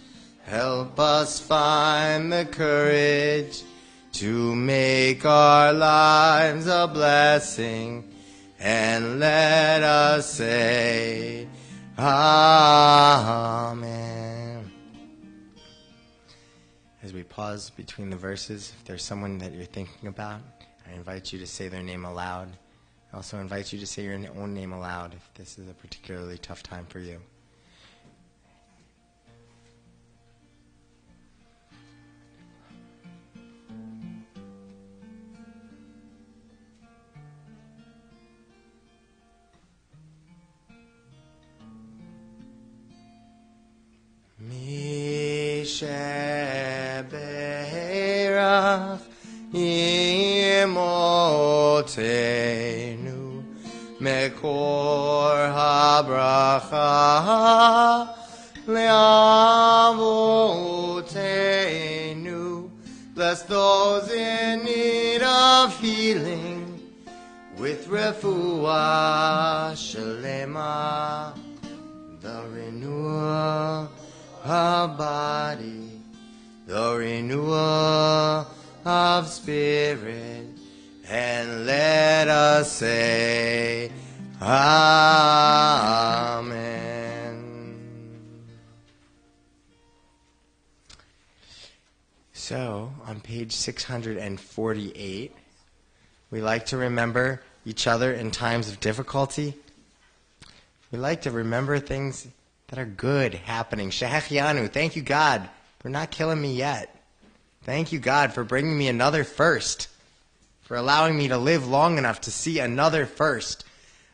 help us find the courage to make our lives a blessing, and let us say, Amen. As we pause between the verses, if there's someone that you're thinking about, I invite you to say their name aloud. I also invite you to say your own name aloud if this is a particularly tough time for you. Sheberach imotenu mekor habracha leavotenu. Bless those in need of healing with refuah shalema, the renewal of body, the renewal of spirit, and let us say, Amen. So, on page 648, we like to remember each other in times of difficulty. We like to remember things that are good happening. Shehechianu, thank you, God, for not killing me yet. Thank you, God, for bringing me another first, for allowing me to live long enough to see another first.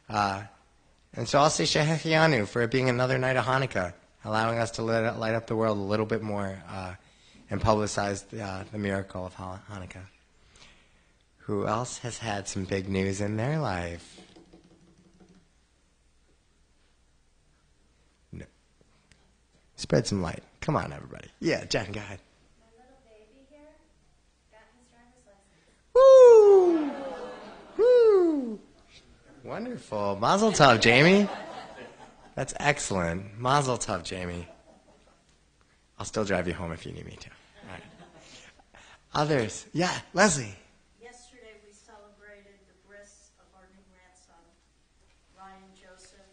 And so I'll say Shehechianu for it being another night of Hanukkah, allowing us to light up the world a little bit more and publicize the miracle of Hanukkah. Who else has had some big news in their life? No. Spread some light. Come on, everybody. Yeah, Jen, go ahead. My little baby here got his driver's license. Woo! Woo! Wonderful. Mazel tov, Jamie. That's excellent. Mazel tov, Jamie. I'll still drive you home if you need me to. All right. Others? Yeah, Leslie. Yesterday we celebrated the bris of our new grandson, Ryan Joseph,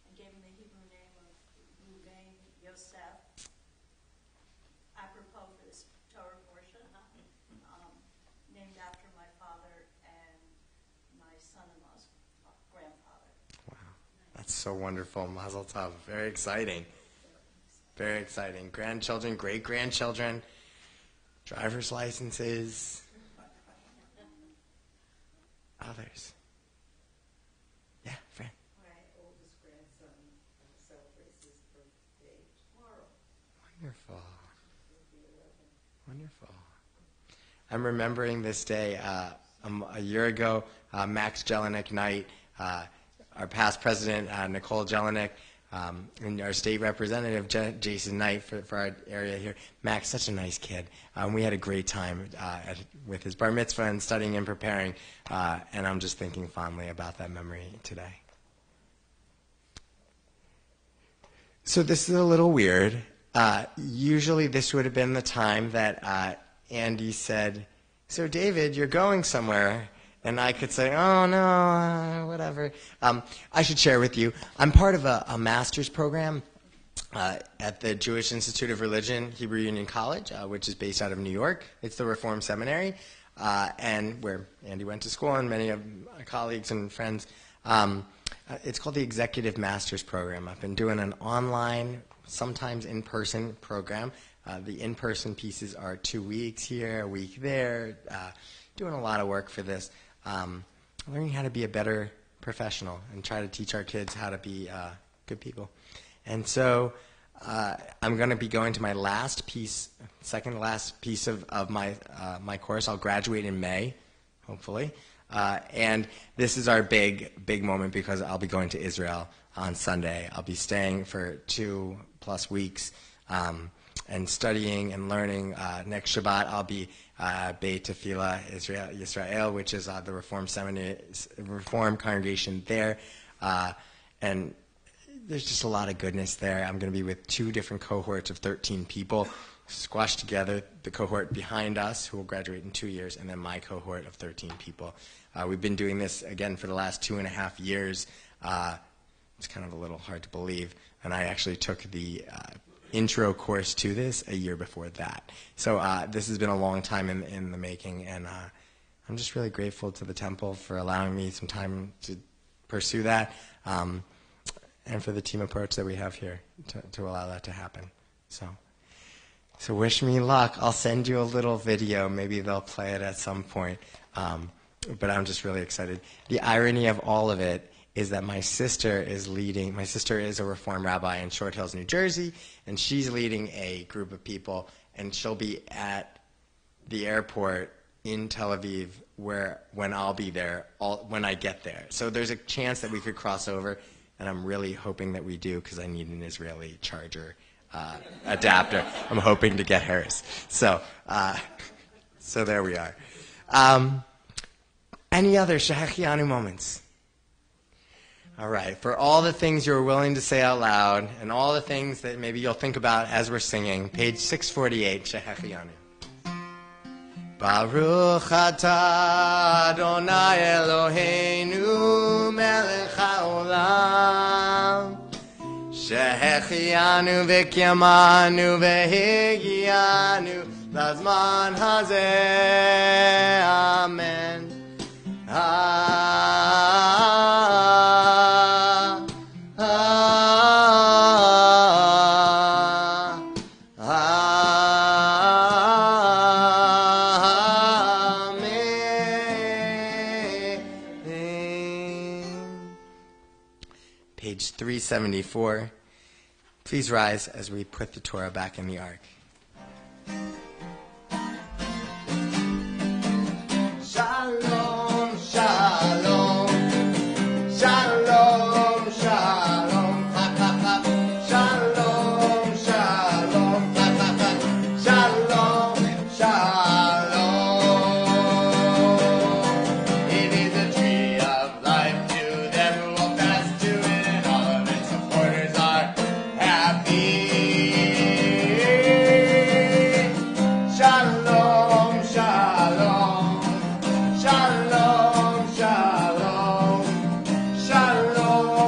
and gave him the Hebrew name of Ruvain Yosef, apropos for this Torah portion, named after my father and my son-in-law's grandfather. Wow. That's so wonderful. Mazel tov. Very exciting. Very exciting. Grandchildren, great-grandchildren, driver's licenses. Others. Yeah, Fran. My oldest grandson celebrates his birthday tomorrow. Wonderful. Wonderful. I'm remembering this day a year ago, Max Jelinek night, our past president, Nicole Jelinek, and our state representative, Jason Knight, for our area here. Max, such a nice kid. We had a great time with his bar mitzvah and studying and preparing, and I'm just thinking fondly about that memory today. So this is a little weird. Usually this would have been the time that Andy said, "So David, you're going somewhere." And I could say, "Oh, no, whatever." I should share with you, I'm part of a master's program at the Jewish Institute of Religion, Hebrew Union College, which is based out of New York. It's the Reform Seminary, and where Andy went to school and many of my colleagues and friends. It's called the Executive Master's Program. I've been doing an online, sometimes in-person program. The in-person pieces are 2 weeks here, a week there, doing a lot of work for this. Learning how to be a better professional and try to teach our kids how to be good people. And so I'm going to be going to my second to last piece of my course. I'll graduate in May, hopefully. And this is our big moment because I'll be going to Israel on Sunday. I'll be staying for 2+ weeks and studying and learning. Next Shabbat, I'll be Beit Tefillah Yisrael, which is the Reform congregation there. And there's just a lot of goodness there. I'm going to be with 2 different cohorts of 13 people, squashed together, the cohort behind us, who will graduate in 2 years, and then my cohort of 13 people. We've been doing this, again, for the last 2.5 years. It's kind of a little hard to believe. And I actually took the intro course to this a year before that. So this has been a long time in the making, and I'm just really grateful to the temple for allowing me some time to pursue that, and for the team approach that we have here to allow that to happen. So wish me luck. I'll send you a little video. Maybe they'll play it at some point. But I'm just really excited. The irony of all of it is that my sister is a Reform rabbi in Short Hills, New Jersey, and she's leading a group of people, and she'll be at the airport in Tel Aviv when I'll be there, when I get there. So there's a chance that we could cross over, and I'm really hoping that we do because I need an Israeli charger adapter. I'm hoping to get hers. So there we are. Any other Shehechianu moments? All right. For all the things you're willing to say out loud and all the things that maybe you'll think about as we're singing, page 648, Shehechianu. Baruch atah Adonai Eloheinu melech haolam Shehechianu v'kiyamanu v'higianu lazman hazeh. Amen. page 374. Please rise as we put the Torah back in the ark. Shalom, shalom, shalom, shalom, ha ha ha. Shalom, shalom, ha ha ha. Shalom, shalom. It is a tree of life to them who will pass to it, and all of its supporters are happy. Shalom, shalom. Shalom, shalom, shalom, shalom,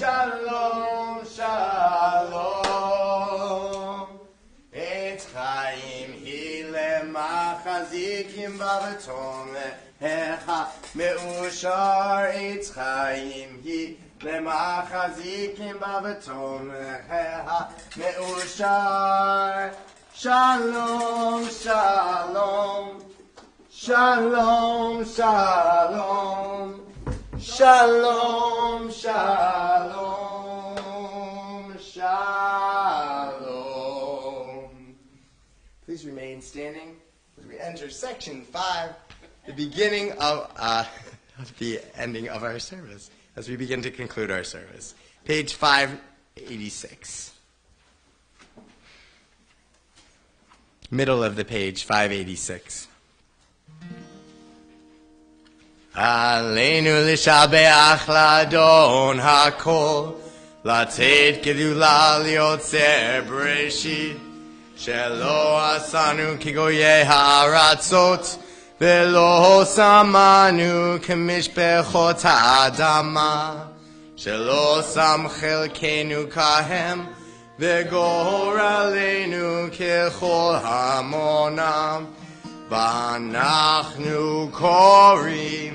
shalom, shalom. Etz chaim hi lemachazikim bavatom lehecha meushar. Etz chaim hi lemachazikim bavatom lehecha meushar. Shalom, shalom, shalom, shalom, shalom, shalom, shalom. Please remain standing as we enter section 5, the beginning of the ending of our service, as we begin to conclude our service. Page 586. Middle of the page, 586. Aleinu l'shabeach l'adon hakol, latzeit gedula liotzer bereshit, shelo asanu kigoye haratzot, velo samanu kemishbechot ha'adama, shelo sam chelkenu kahem, וגורלנו ככל המונם, ואנחנו קוראים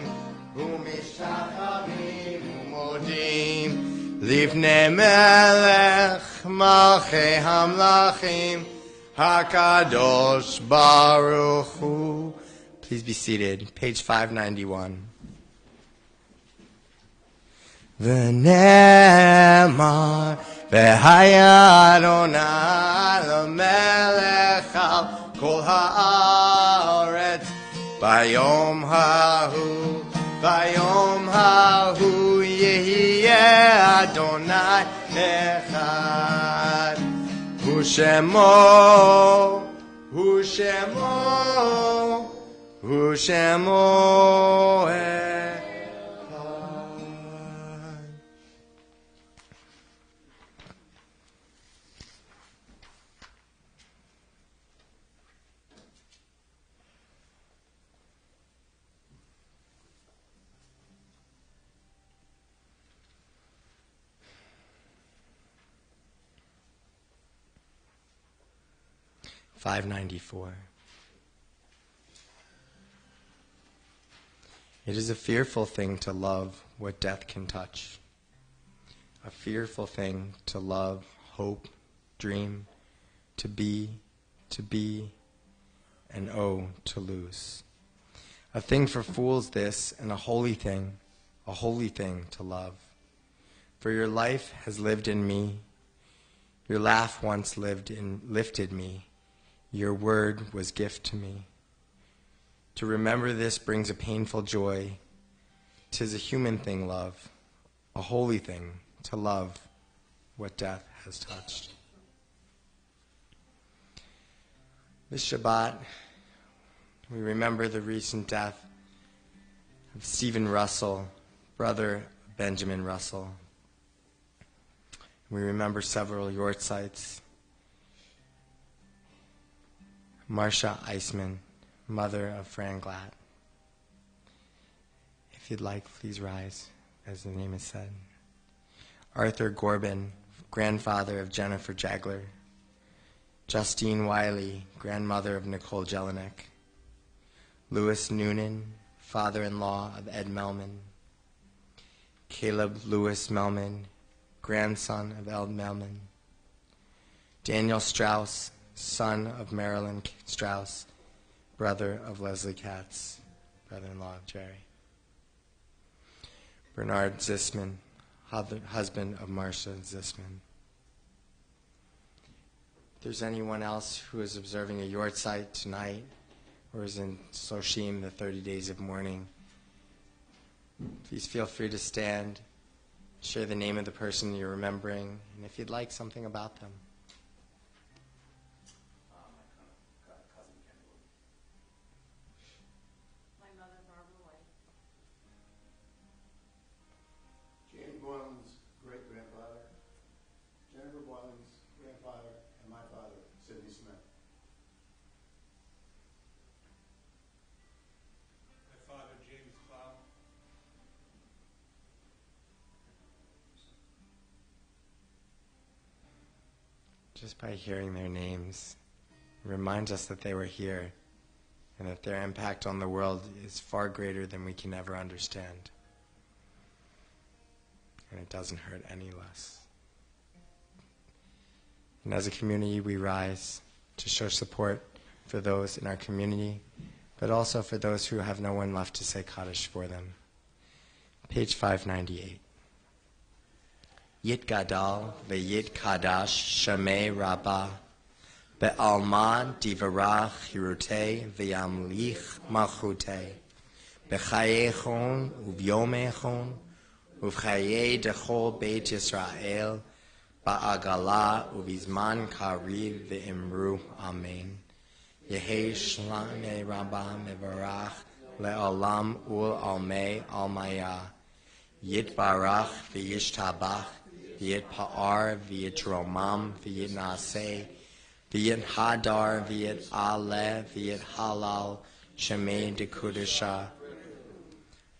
ומשתחווים ומודים לפני מלך מלכי המלכים הקדוש ברוך הוא. Please be seated. Page 591. ונאמר והיה אדוני למלך על כל הארץ ביום ההוא יהיה אדוני אחד הוא שמו $5.94. It is a fearful thing to love what death can touch. A fearful thing to love, hope, dream, to be, and oh, to lose. A thing for fools this, and a holy thing to love. For your life has lived in me, your laugh once lifted me, your word was gift to me. To remember this brings a painful joy. 'Tis a human thing, love, a holy thing to love what death has touched. This Shabbat, we remember the recent death of Stephen Russell, brother of Benjamin Russell. We remember several yortzites. Marcia Eisman, mother of Fran Glatt. If you'd like, please rise, as the name is said. Arthur Gorbin, grandfather of Jennifer Jagler. Justine Wiley, grandmother of Nicole Jelinek. Louis Noonan, father-in-law of Ed Melman. Caleb Lewis Melman, grandson of Ed Melman. Daniel Strauss, son of Marilyn Strauss, brother of Leslie Katz, brother-in-law of Jerry. Bernard Zisman, husband of Marcia Zisman. If there's anyone else who is observing a Yortzeit tonight or is in Soshim, the 30 days of mourning, please feel free to stand, share the name of the person you're remembering, and if you'd like something about them. My mother, Barbara White. James Boylan's great-grandfather, Jennifer Boylan's grandfather, and my father, Sidney Smith. My father, James Clow. Just by hearing their names, it reminds us that they were here and that their impact on the world is far greater than we can ever understand. And it doesn't hurt any less. And as a community, we rise to show support for those in our community, but also for those who have no one left to say Kaddish for them. Page 598. Yit Gadal ve'yit Kadash Shamei Rabbah Be'alma Divarach Hirutei Ve'amlich Malchutei B'chayechon Uvyomechon Uvchaye Dechol Beit Yisrael Ba'agala Uvizman Kariv Ve'imru Amen Yehi Shlame Rabbah Mevarach Le'olam Ul Almei Almaya Yit Barach Ve'yishtabach V'yit Pa'ar V'yit Romam V'yit Naseh V'yit Hadar V'yit Ale V'yit Halal Shemei Dekudisha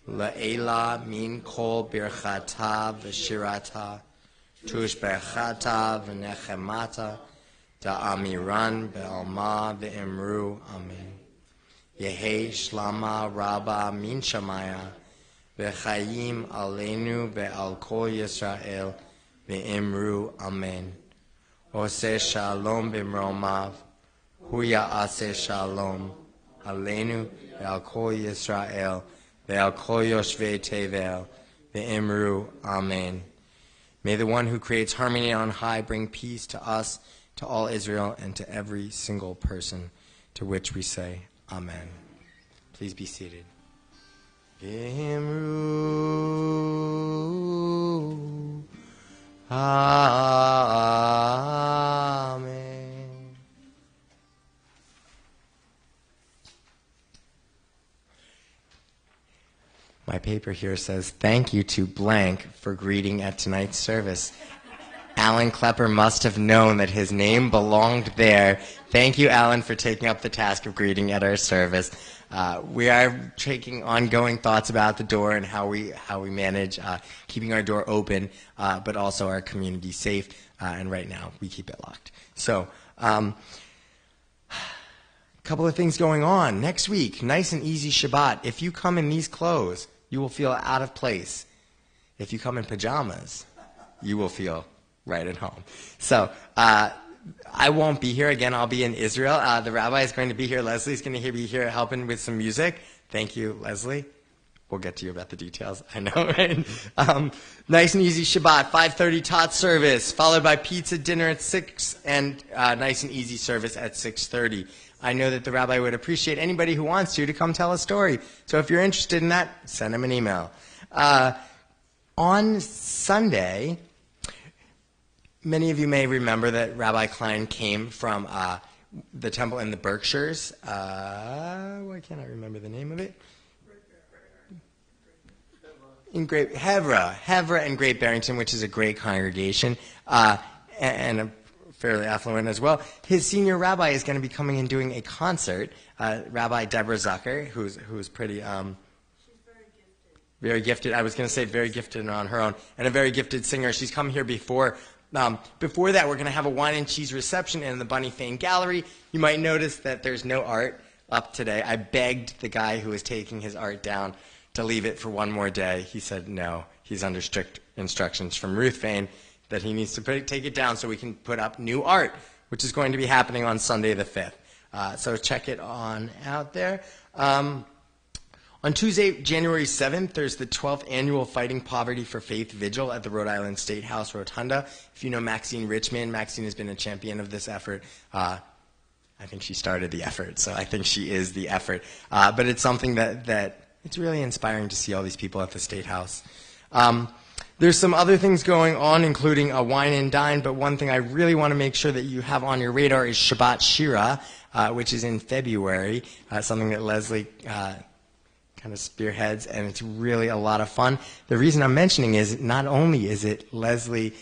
La'ela Min Kol Birchata V'shirata Tush Berchata V'nechemata Da'amiran Be'alma Ve'imru Amen Yehi Shlama Rabba Min Shamaya Ve'chayim Aleinu Ve'al Kol Yisrael Ve'imru Amen Ose Shalom B'mromav Huya Ase Shalom Aleinu Ve'al Kol Yisrael Ve'al Kol Yoshvei Tevel Ve'imru Amen. May the one who creates harmony on high bring peace to us, to all Israel, and to every single person, to which we say Amen. Please be seated. Ve'imru Amen. My paper here says, thank you to blank for greeting at tonight's service. Alan Klepper must have known that his name belonged there. Thank you, Alan, for taking up the task of greeting at our service. We are taking ongoing thoughts about the door and how we manage keeping our door open, but also our community safe. And right now, we keep it locked. So, a couple of things going on. Next week, nice and easy Shabbat. If you come in these clothes, you will feel out of place. If you come in pajamas, you will feel right at home. So, I won't be here again. I'll be in Israel. The rabbi is going to be here. Leslie's going to be here helping with some music. Thank you, Leslie. We'll get to you about the details. I know, right? Nice and easy Shabbat, 5:30 tot service, followed by pizza dinner at 6, and nice and easy service at 6:30. I know that the rabbi would appreciate anybody who wants to come tell a story. So if you're interested in that, send him an email. On Sunday, many of you may remember that Rabbi Klein came from the temple in the Berkshires. Why can't I remember the name of it? In Hevra and Great Barrington, which is a great congregation, and a fairly affluent as well. His senior rabbi is going to be coming and doing a concert. Rabbi Deborah Zucker, who's pretty very gifted. I was going to say very gifted on her own, and a very gifted singer. She's come here before. Before that, we're going to have a wine and cheese reception in the Bunny Fane Gallery. You might notice that there's no art up today. I begged the guy who was taking his art down to leave it for one more day. He said no. He's under strict instructions from Ruth Fane that he needs to take it down so we can put up new art, which is going to be happening on Sunday the 5th. So check it on out there. On On Tuesday, January 7th, there's the 12th annual Fighting Poverty for Faith Vigil at the Rhode Island State House Rotunda. If you know Maxine Richmond, Maxine has been a champion of this effort. I think she started the effort, so I think she is the effort. But it's something that it's really inspiring to see all these people at the State House. There's some other things going on, including a wine and dine, but one thing I really want to make sure that you have on your radar is Shabbat Shira, which is in February, something that Leslie kind of spearheads, and it's really a lot of fun. The reason I'm mentioning is not only is it Leslie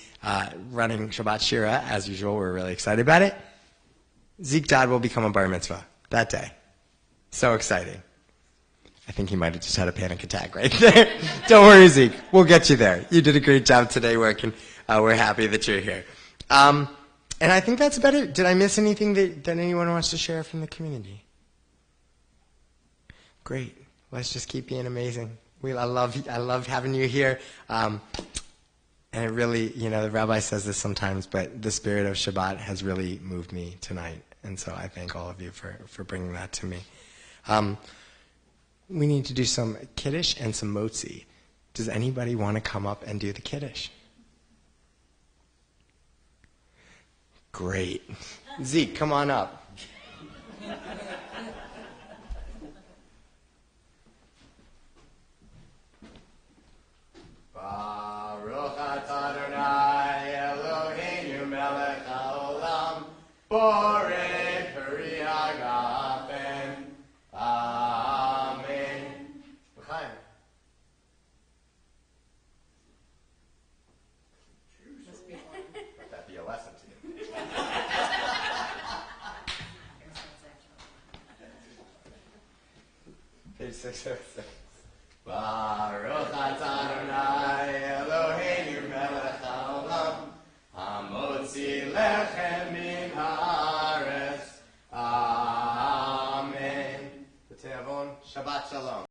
running Shabbat Shira, as usual, we're really excited about it, Zeke Dodd will become a bar mitzvah that day. So exciting. I think he might have just had a panic attack right there. Don't worry, Zeke. We'll get you there. You did a great job today working. We're happy that you're here. And I think that's about it. Did I miss anything that anyone wants to share from the community? Great. Let's just keep being amazing. I love having you here. And it really, the rabbi says this sometimes, but the spirit of Shabbat has really moved me tonight. And so I thank all of you for bringing that to me. We need to do some Kiddush and some motzi. Does anybody want to come up and do the Kiddush? Great. Zeke, come on up. Baruch atah Adonai Eloheinu melech haolam borei peri hagafen. Amen. L'chaim. Let that be a lesson to you. Page 606. Baruch atah Adonai Eloheinu melech haolam hamotzi lechem min haaretz. Amen. B'te'avon, Shabbat Shalom.